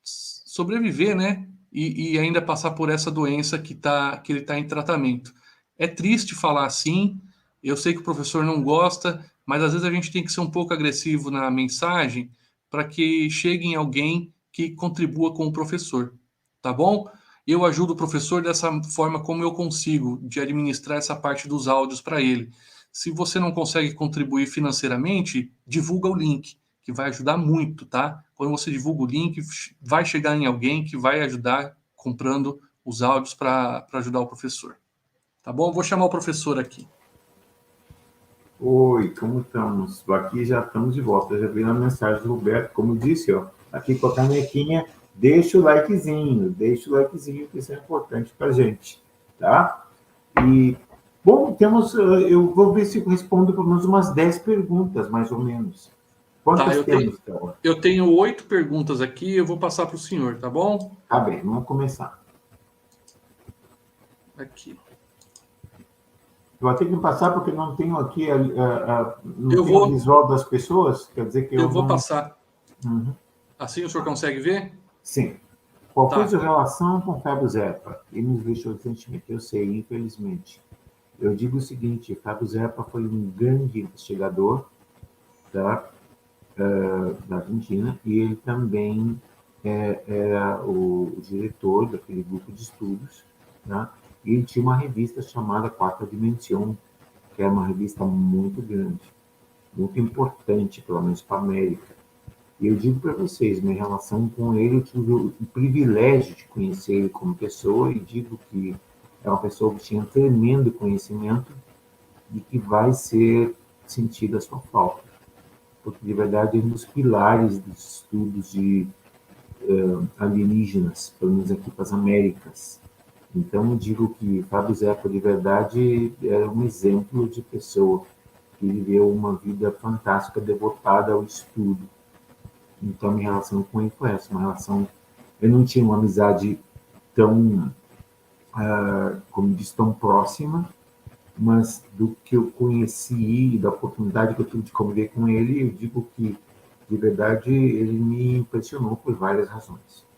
sobreviver, né? E ainda passar por essa doença que ele está em tratamento. É triste falar assim, eu sei que o professor não gosta, mas às vezes a gente tem que ser um pouco agressivo na mensagem para que chegue em alguém que contribua com o professor, tá bom? Eu ajudo o professor dessa forma como eu consigo, de administrar essa parte dos áudios para ele. Se você não consegue contribuir financeiramente, divulga o link, que vai ajudar muito, tá? Quando você divulga o link, vai chegar em alguém que vai ajudar comprando os áudios para ajudar o professor. Tá bom? Vou chamar o professor aqui. Oi, como estamos? Aqui já estamos de volta. Já vi a mensagem do Roberto, como disse, ó, aqui com a canequinha, deixa o likezinho, que isso é importante para a gente, tá? E, bom, eu vou ver se eu respondo pelo menos umas 10 perguntas, mais ou menos. Quantas temos, então? Eu tenho 8 perguntas aqui, eu vou passar para o senhor, tá bom? Tá bem, vamos começar. Aqui. Vou ter que passar porque não tenho aqui Eu tenho o vou, visual das pessoas, quer dizer que eu eu vou não... passar. Uhum. Assim o senhor consegue ver? Sim. Qual foi Tá. sua relação com Fábio Zeppa? Ele nos deixou recentemente, eu sei, infelizmente. Eu digo o seguinte, Fábio Zeppa foi um grande investigador da Argentina e ele também era o diretor daquele grupo de estudos, né? E ele tinha uma revista chamada Quarta Dimensão, que era uma revista muito grande, muito importante, pelo menos para a América. E eu digo para vocês, minha relação com ele, eu tive o privilégio de conhecer ele como pessoa e digo que é uma pessoa que tinha tremendo conhecimento e que vai ser sentida a sua falta. Porque, de verdade, é um dos pilares dos estudos de alienígenas, pelo menos aqui para as Américas. Então, eu digo que Fábio Zeppa, de verdade, era um exemplo de pessoa que viveu uma vida fantástica, devotada ao estudo. Então, minha relação com ele foi essa, uma relação... Eu não tinha uma amizade tão, como diz, tão próxima, mas do que eu conheci, da oportunidade que eu tive de conviver com ele, eu digo que, de verdade, ele me impressionou por várias razões.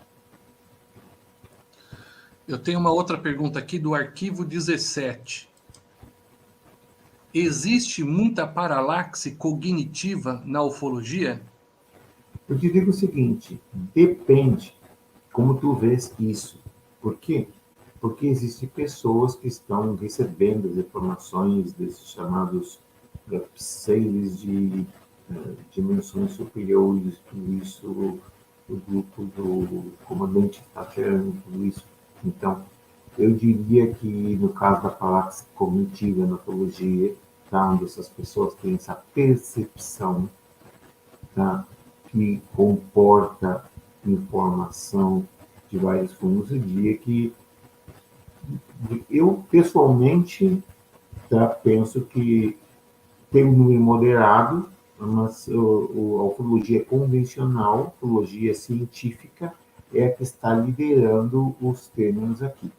Eu tenho uma outra pergunta aqui do arquivo 17. Existe muita paralaxe cognitiva na ufologia? Eu te digo o seguinte, depende como tu vês isso. Por quê? Porque existem pessoas que estão recebendo as informações desses chamados seres de dimensões superiores, tudo isso, o grupo do comandante Tacherano, tudo isso. Então, eu diria que no caso da palavra cognitiva na ufologia, tá, onde essas pessoas têm essa percepção, tá, que comporta informação de vários fundos, eu diria que eu pessoalmente, tá, penso que tem um número moderado, mas a ufologia convencional, a ufologia científica, é a que está liderando os termos aqui.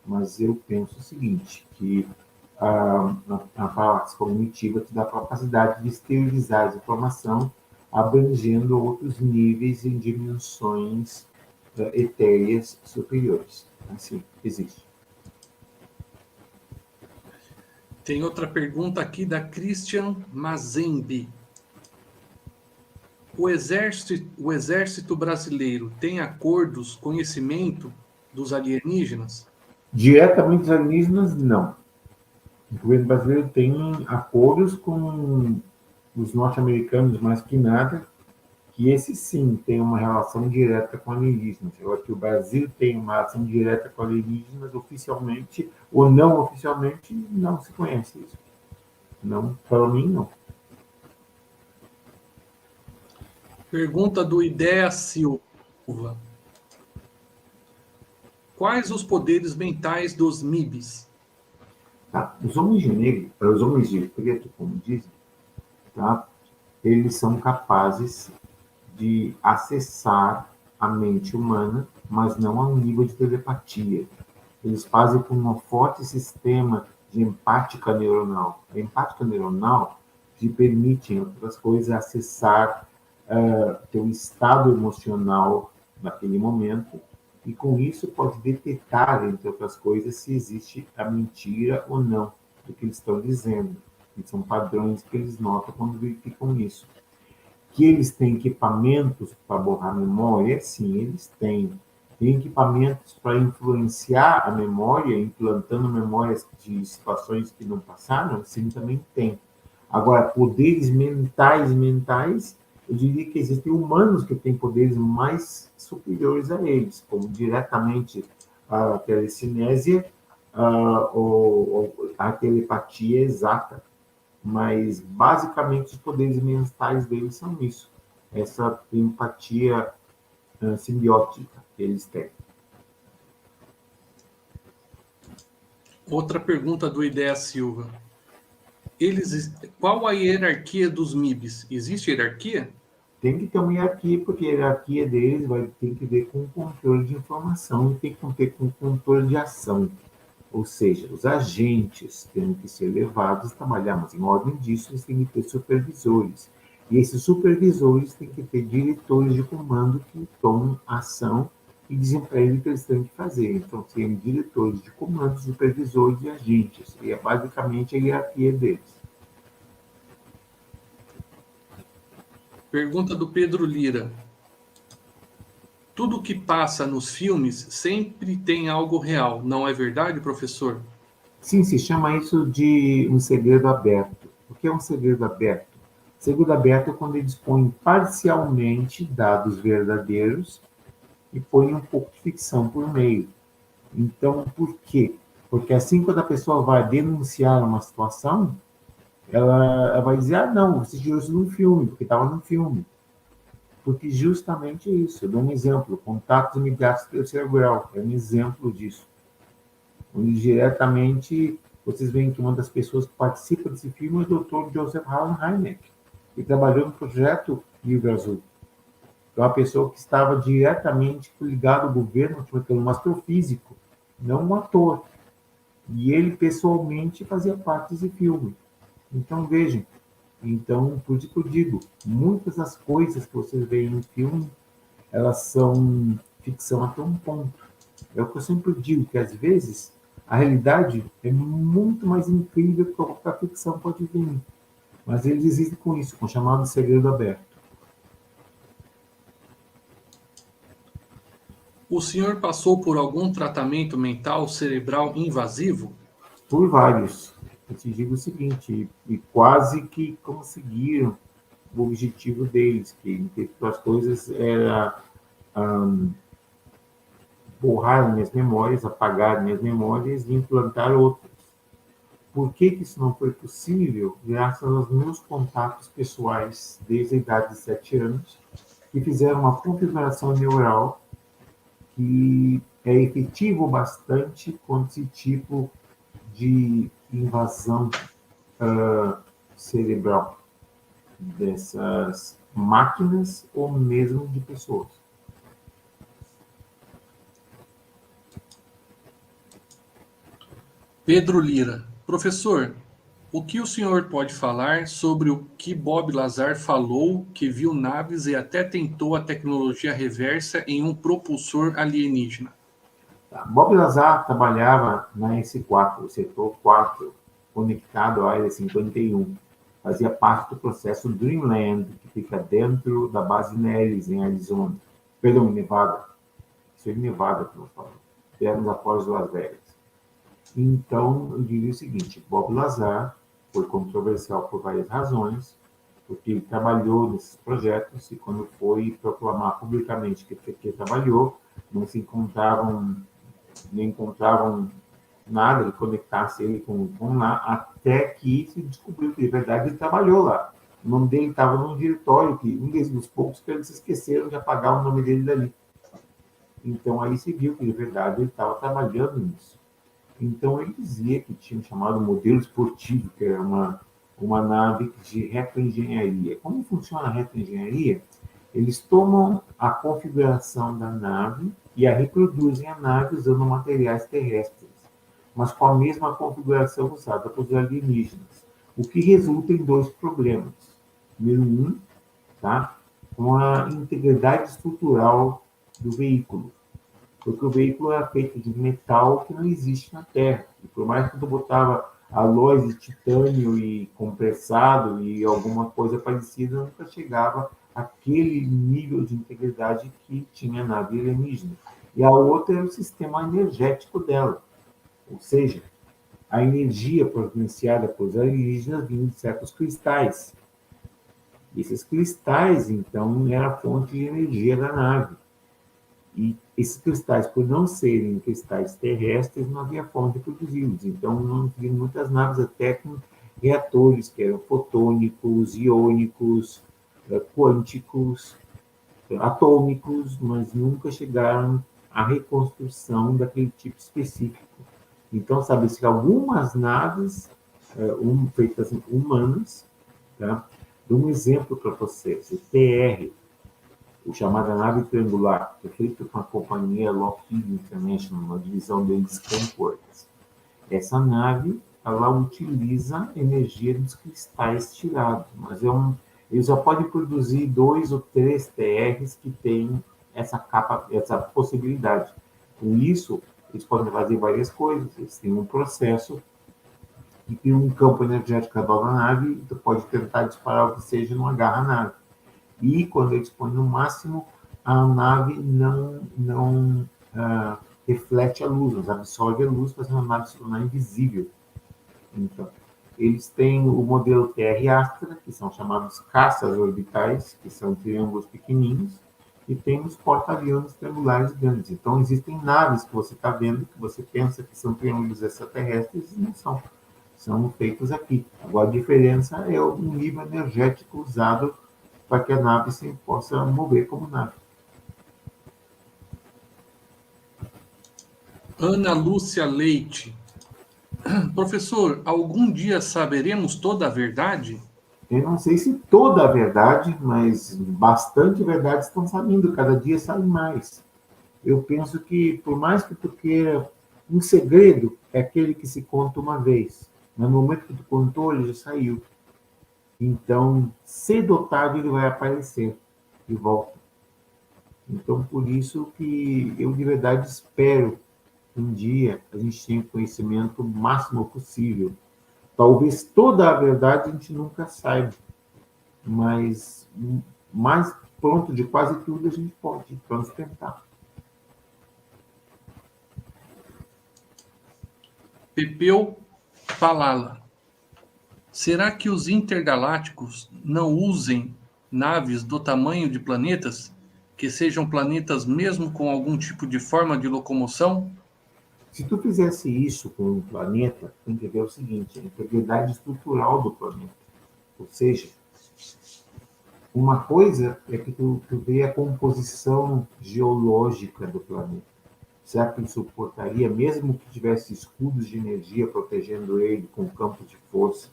Mas eu penso o seguinte, que a parte cognitiva te dá a capacidade de esterilizar a informação, abrangendo outros níveis em dimensões etéreas superiores. Assim, existe. Tem outra pergunta aqui da Christian Mazembe. O exército brasileiro tem acordos, conhecimento dos alienígenas? Diretamente dos alienígenas, não. O governo brasileiro tem acordos com os norte-americanos, mais que nada, que esse sim tem uma relação direta com alienígenas. Eu acho que o Brasil tem uma relação direta com alienígenas oficialmente ou não oficialmente, não se conhece isso. Não, para mim, não. Pergunta do Ideia Silva. Quais os poderes mentais dos MIBs? Tá? Os homens de negro, os homens de preto, como dizem, tá? Eles são capazes de acessar a mente humana, mas não a um nível de telepatia. Eles fazem com um forte sistema de empática neuronal. A empática neuronal te permite, em outras coisas, acessar teu estado emocional naquele momento e, com isso, pode detectar, entre outras coisas, se existe a mentira ou não do que eles estão dizendo. E são padrões que eles notam quando verificam isso. Que eles têm equipamentos para borrar memória, sim, eles têm. Tem equipamentos para influenciar a memória, implantando memórias de situações que não passaram, sim, também tem. Agora, poderes mentais, eu diria que existem humanos que têm poderes mais superiores a eles, como diretamente a telecinésia, ou a telepatia exata, mas basicamente os poderes mentais deles são isso, essa empatia simbiótica que eles têm. Outra pergunta do Ideia Silva. Qual a hierarquia dos MIBs? Existe hierarquia? Tem que ter uma hierarquia, porque a hierarquia deles vai ter que ver com o controle de informação e tem que ter com o controle de ação. Ou seja, os agentes têm que ser levados a trabalhar, mas em ordem disso, eles têm que ter supervisores. E esses supervisores têm que ter diretores de comando que tomam ação e desempenham o que eles têm que fazer. Então, tem diretores de comando, supervisores e agentes. E é basicamente a hierarquia deles. Pergunta do Pedro Lira. Tudo que passa nos filmes sempre tem algo real, não é verdade, professor? Sim, se chama isso de um segredo aberto. O que é um segredo aberto? Segredo aberto é quando eles põem parcialmente dados verdadeiros e põem um pouco de ficção por meio. Então, por quê? Porque assim, quando a pessoa vai denunciar uma situação, ela vai dizer, ah, não, você tirou isso num filme, porque estava num filme. Porque justamente isso. Eu dou um exemplo, contatos imediatos do terceiro grau, é um exemplo disso. Onde diretamente vocês veem que uma das pessoas que participa desse filme é o Dr. Joseph Alan Hynek, que trabalhou no projeto Livro Azul. Então, uma pessoa que estava diretamente ligada ao governo, tipo, um astrofísico, não um ator. E ele, pessoalmente, fazia parte desse filme. Então, vejam. Então, por isso que eu digo, muitas das coisas que vocês veem no filme, elas são ficção até um ponto. É o que eu sempre digo, que às vezes a realidade é muito mais incrível que a ficção pode vir. Mas eles existem com isso, com o chamado segredo aberto. O senhor passou por algum tratamento mental cerebral invasivo? Por vários. Eu te digo o seguinte, e quase que conseguiram o objetivo deles, que entre as coisas era borrar minhas memórias, apagar minhas memórias e implantar outras. Por que isso não foi possível? Graças aos meus contatos pessoais desde a idade de 7 anos, que fizeram uma configuração neural que é efetivo bastante contra esse tipo de invasão cerebral dessas máquinas ou mesmo de pessoas. Pedro Lira. Professor, o que o senhor pode falar sobre o que Bob Lazar falou que viu naves e até tentou a tecnologia reversa em um propulsor alienígena? Tá. Bob Lazar trabalhava na S4, o setor 4, conectado à Área 51. Fazia parte do processo Dreamland, que fica dentro da base Nellis, em Arizona. Perdão, em Nevada. Isso é em Nevada que nós falamos. Terras após Las Vegas. Então, eu diria o seguinte, Bob Lazar foi controversial por várias razões, porque ele trabalhou nesses projetos e quando foi proclamar publicamente que trabalhou, não se encontravam nem encontravam nada que conectasse ele com lá, até que se descobriu que, de verdade, ele trabalhou lá. O nome dele estava num diretório, que um dos poucos que eles esqueceram de apagar o nome dele dali. Então, aí se viu que, de verdade, ele estava trabalhando nisso. Então, ele dizia que tinha um chamado modelo esportivo, que era uma nave de retroengenharia. Como funciona a retroengenharia? Eles tomam a configuração da nave e a reproduzem a nave usando materiais terrestres, mas com a mesma configuração usada pelos alienígenas, o que resulta em dois problemas. Número um, tá? Com a integridade estrutural do veículo, porque o veículo é feito de metal que não existe na Terra. E por mais que tu botava alóis de titânio e compressado e alguma coisa parecida, nunca chegava àquele nível de integridade que tinha a nave alienígena. E a outra é o sistema energético dela, ou seja, a energia providenciada pelos alienígenas vinha de certos cristais. E esses cristais, então, eram a fonte de energia da nave. E esses cristais, por não serem cristais terrestres, não havia forma de produzi-los. Então, não havia muitas naves até com reatores que eram fotônicos, iônicos, quânticos, atômicos, mas nunca chegaram à reconstrução daquele tipo específico. Então, sabe-se que algumas naves feitas humanas, tá? Dou um exemplo para vocês. O TR, o chamada nave triangular, que é feito com a companhia Lockheed International, uma divisão deles, Skunk Works. Essa nave, ela utiliza energia dos cristais tirados, mas ele só pode produzir 2 ou 3 TRs que têm essa possibilidade. Com isso, eles podem fazer várias coisas. Eles têm um processo e tem um campo energético ao redor da nave, tu pode tentar disparar o que seja, não agarra a nave. E quando eles põem no máximo, a nave não reflete a luz, mas absorve a luz, fazendo a nave se tornar invisível. Então, eles têm o modelo TR Astra, que são chamados caças orbitais, que são triângulos pequenininhos, e tem os porta-aviões triangulares grandes. Então, existem naves que você está vendo, que você pensa que são triângulos extraterrestres, e não são. São feitos aqui. Agora, a diferença é o nível energético usado para que a nave se possa mover como nave. Ana Lúcia Leite. Professor, algum dia saberemos toda a verdade? Eu não sei se toda a verdade, mas bastante verdade estão saindo, cada dia sai mais. Eu penso que, por mais que tu queira, um segredo é aquele que se conta uma vez, mas no momento que tu contou, ele já saiu. Então, cedo ou tarde ele vai aparecer de volta. Então, por isso que eu de verdade espero que um dia a gente tenha o conhecimento máximo possível. Talvez toda a verdade a gente nunca saiba, mas mais pronto de quase tudo a gente pode, vamos tentar. Pepeu Palala. Será que os intergalácticos não usem naves do tamanho de planetas, que sejam planetas mesmo com algum tipo de forma de locomoção? Se tu fizesse isso com um planeta, tem que ver o seguinte, a integridade estrutural do planeta. Ou seja, uma coisa é que tu vê a composição geológica do planeta. Será que ele suportaria, mesmo que tivesse escudos de energia protegendo ele com campos de força,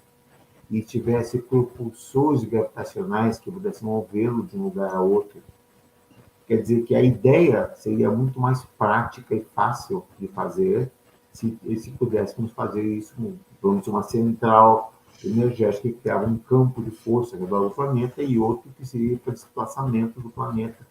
e tivesse propulsores gravitacionais que pudessem movê-lo de um lugar a outro? Quer dizer que a ideia seria muito mais prática e fácil de fazer se pudéssemos fazer isso, vamos uma central energética que criava um campo de força ao redor do planeta e outro que seria para desplaçamento do planeta.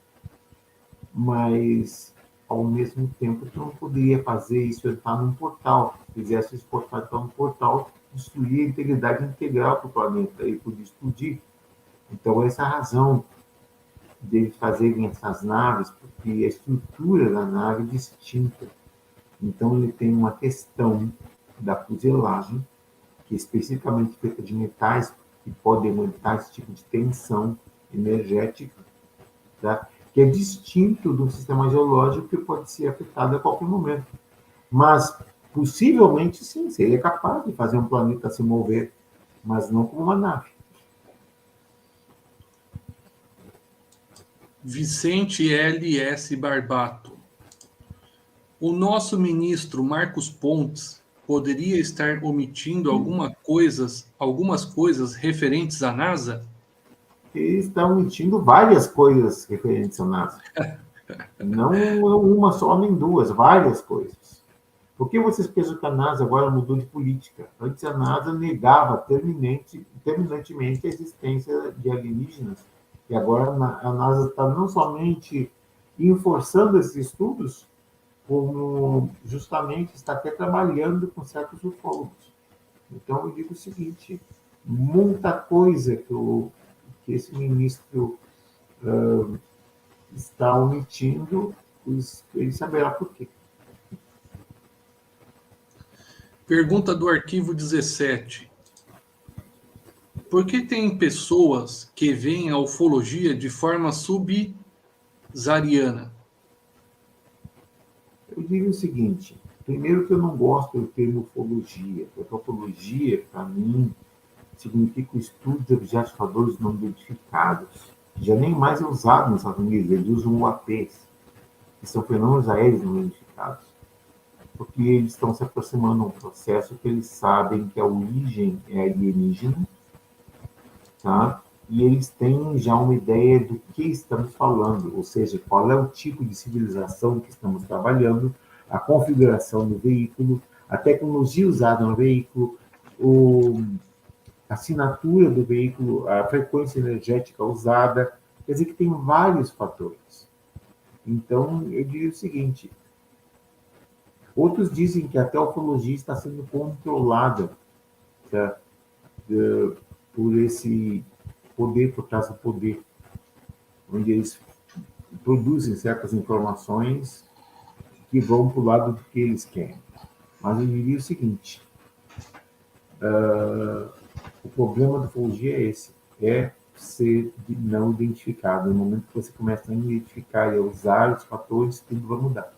Mas, ao mesmo tempo, tu não poderia fazer isso entrar num portal. Se fizesse isso entrar num portal, destruir a integridade integral do planeta e podia explodir. Então, essa é a razão deles fazerem essas naves, porque a estrutura da nave é distinta. Então, ele tem uma questão da fuselagem, que é especificamente feita de metais que podem aguentar esse tipo de tensão energética, tá? Que é distinto do sistema geológico que pode ser afetado a qualquer momento. Mas, possivelmente, sim, seria capaz de fazer um planeta se mover, mas não como uma nave. Vicente L.S. Barbato. O nosso ministro Marcos Pontes poderia estar omitindo algumas coisas referentes à NASA? Eles estão omitindo várias coisas referentes à NASA. Não uma só, nem duas, várias coisas. Por que vocês pensam que a NASA agora mudou de política? Antes a NASA negava terminantemente a existência de alienígenas. E agora a NASA está não somente enforçando esses estudos, como justamente está até trabalhando com certos ufólogos. Então eu digo o seguinte, muita coisa que esse ministro está omitindo, ele saberá por quê. Pergunta do arquivo 17. Por que tem pessoas que veem a ufologia de forma subsaariana? Eu digo o seguinte, primeiro que eu não gosto do termo ufologia, porque ufologia, para mim, significa o estudo de objetos voadores não identificados, que já nem mais é usado nos Estados Unidos, eles usam UAPs, que são fenômenos aéreos não identificados, porque eles estão se aproximando de um processo que eles sabem que a origem é alienígena, tá? E eles têm já uma ideia do que estamos falando, ou seja, qual é o tipo de civilização que estamos trabalhando, a configuração do veículo, a tecnologia usada no veículo, a assinatura do veículo, a frequência energética usada, quer dizer que tem vários fatores. Então, eu diria o seguinte, outros dizem que até a ufologia está sendo controlada, tá, por esse poder, por trás do poder, onde eles produzem certas informações que vão para o lado do que eles querem. Mas eu diria o seguinte, o problema da ufologia é esse, é ser não identificado. No momento que você começa a identificar e a usar os fatores, tudo vai mudar.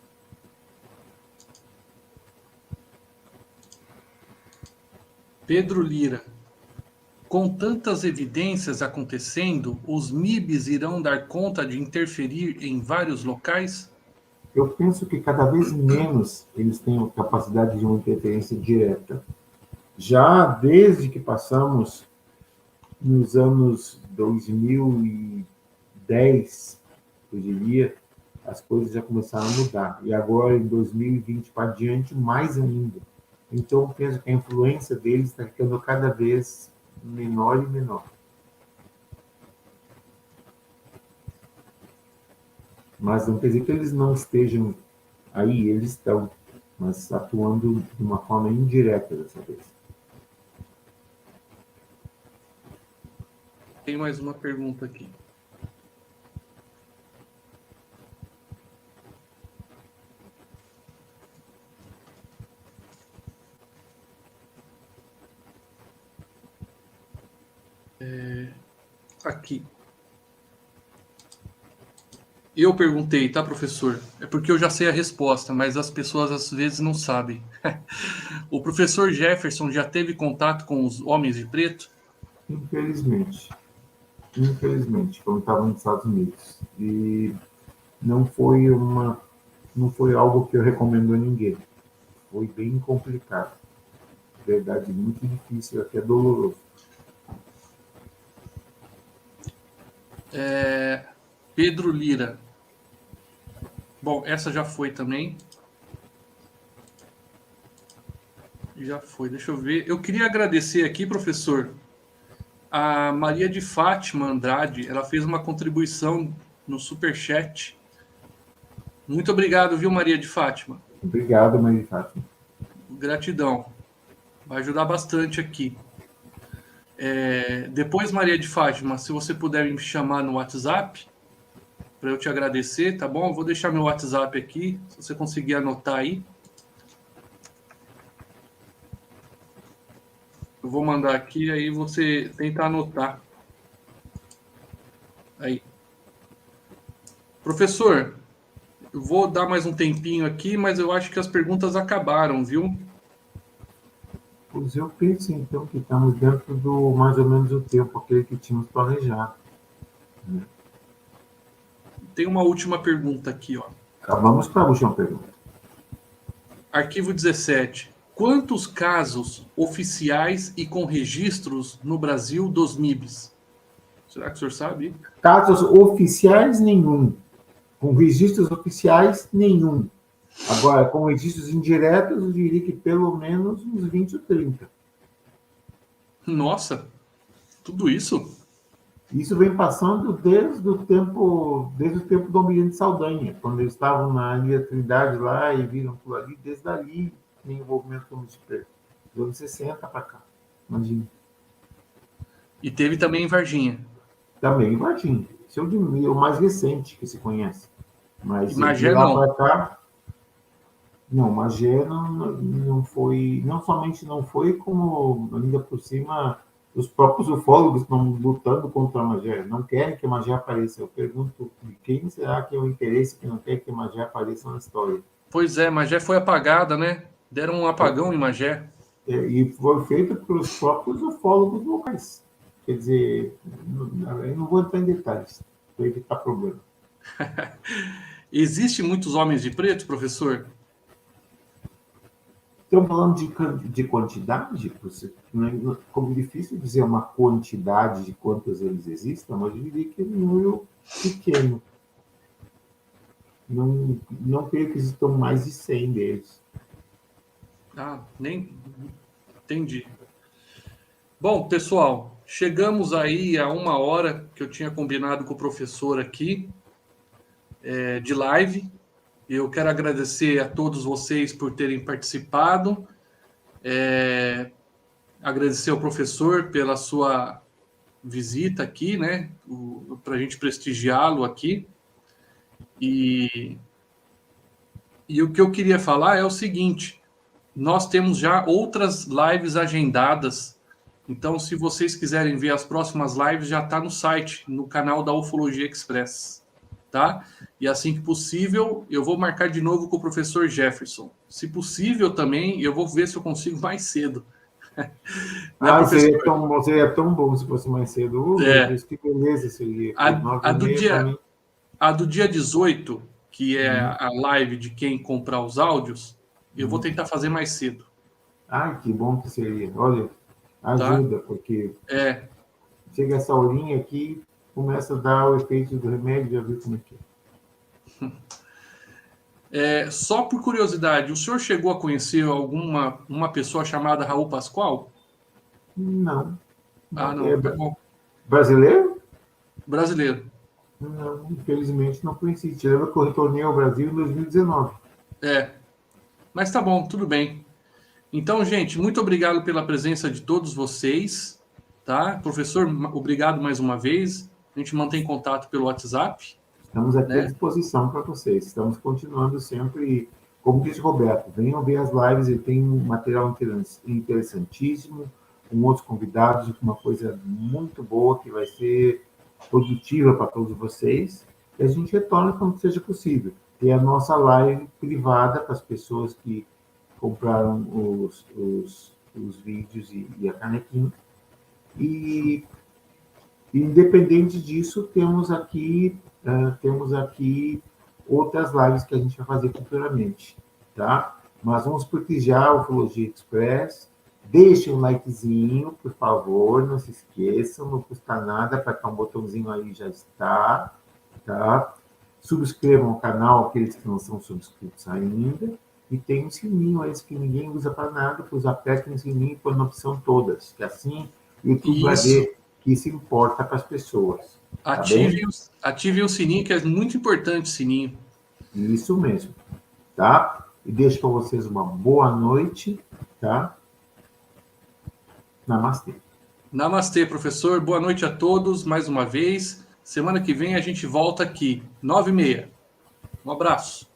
Pedro Lira. Com tantas evidências acontecendo, os MIBs irão dar conta de interferir em vários locais? Eu penso que cada vez menos eles têm a capacidade de uma interferência direta. Já desde que passamos nos anos 2010, eu diria, as coisas já começaram a mudar. E agora, em 2020 para diante, mais ainda. Então, eu penso que a influência deles está ficando cada vez menor e menor. Mas não quer dizer que eles não estejam aí, eles estão, mas atuando de uma forma indireta dessa vez. Tem mais uma pergunta aqui. Aqui. Eu perguntei, tá, professor? É porque eu já sei a resposta, mas as pessoas às vezes não sabem. O professor Jefferson já teve contato com os homens de preto? Infelizmente. Infelizmente, quando estava nos Estados Unidos. E não foi não foi algo que eu recomendo a ninguém. Foi bem complicado. Verdade, muito difícil, até doloroso. Pedro Lira. Bom, essa já foi também. Já foi, deixa eu ver. Eu queria agradecer aqui, professor, a Maria de Fátima Andrade. Ela fez uma contribuição no Superchat. Muito obrigado, viu, Maria de Fátima? Obrigado, Maria Fátima. Gratidão. Vai ajudar bastante aqui. Depois, Maria de Fátima, se você puder me chamar no WhatsApp, para eu te agradecer, tá bom? Eu vou deixar meu WhatsApp aqui, se você conseguir anotar aí. Eu vou mandar aqui, aí você tenta anotar. Aí. Professor, eu vou dar mais um tempinho aqui, mas eu acho que as perguntas acabaram, viu? Pois eu penso, então, que estamos dentro do mais ou menos o tempo, aquele que tínhamos planejado. Tem uma última pergunta aqui, ó. Vamos para a última pergunta. Arquivo 17. Quantos casos oficiais e com registros no Brasil dos MIBs? Será que o senhor sabe? Casos oficiais, nenhum. Com registros oficiais, nenhum. Agora, com registros indiretos, eu diria que pelo menos uns 20 ou 30. Nossa, tudo isso? Isso vem passando desde o tempo do Almirante Saldanha, quando eles estavam na Ilha Trindade lá e viram por ali, desde ali tem envolvimento com o Super. Dos anos 60 para cá, imagina. E teve também em Varginha. Também em Varginha. Esse é o mais recente que se conhece. Mas E de Magé lá não. para cá, não, Magé não foi, não somente não foi, como ainda por cima os próprios ufólogos estão lutando contra a Magé, não querem que a Magé apareça. Eu pergunto de quem será que é o interesse que não quer que a Magé apareça na história? Pois é, Magé foi apagada, né? Deram um apagão em Magé. E foi feito pelos próprios ufólogos locais. Quer dizer, eu não vou entrar em detalhes, para evitar problema. Existe muitos homens de preto, professor? Estamos falando de quantidade, como difícil dizer uma quantidade de quantos eles existem, mas eu diria que é um número pequeno. Não creio que existam mais de 100 deles. Ah, nem entendi. Bom, pessoal, chegamos aí a 1 hora que eu tinha combinado com o professor aqui, de live. Eu quero agradecer a todos vocês por terem participado, agradecer ao professor pela sua visita aqui, né, para a gente prestigiá-lo aqui. E o que eu queria falar é o seguinte: nós temos já outras lives agendadas. Então, se vocês quiserem ver as próximas lives, já está no site, no canal da Ufologia Express, tá? E assim que possível, eu vou marcar de novo com o professor Jefferson. Se possível também, eu vou ver se eu consigo mais cedo. Né, Ah, professor? seria tão bom se fosse mais cedo. Oh, meu É, Deus, que beleza seria. a, Nove a e do meia para dia, mim. a do dia 18, que é Uhum, a live de quem comprar os áudios, eu vou uhum. tentar fazer mais cedo, Ai, que bom que seria. Olha, tá? ajuda, porque É, chega essa horinha aqui, começa a dar o efeito do remédio, já viu como é que é. Só por curiosidade, o senhor chegou a conhecer uma pessoa chamada Raul Pascoal? Não. Ah, É não, tá bom. brasileiro? Brasileiro. Não, infelizmente não conheci. Te lembra que eu retornei ao Brasil em 2019. É, mas tá bom, tudo bem. Então, gente, muito obrigado pela presença de todos vocês, tá? Professor, obrigado mais uma vez. A gente mantém contato pelo WhatsApp, Estamos aqui à né? disposição para vocês. Estamos continuando sempre, como disse o Roberto, venham ver as lives e tem um material interessantíssimo, com outros convidados, uma coisa muito boa que vai ser produtiva para todos vocês. E a gente retorna quando seja possível. Tem a nossa live privada para as pessoas que compraram os vídeos e a canequinha. E independente disso, temos aqui outras lives que a gente vai fazer futuramente, tá? Mas vamos prestigiar o Ufologia Express. Deixem um likezinho, por favor, não se esqueçam, não custa nada, apertar um botãozinho aí já está, tá? Subscrevam o canal, aqueles que não são subscritos ainda, e tem um sininho aí que ninguém usa para nada, pois apertem o sininho e põe na opção todas, que assim o YouTube vai Isso. ver que isso importa para as pessoas, tá bem? Ative o sininho, que é muito importante o sininho. Isso mesmo, tá? E deixo para vocês uma boa noite, tá? Namastê. Namastê, professor. Boa noite a todos, mais uma vez. Semana que vem a gente volta aqui, 9h30. Um abraço.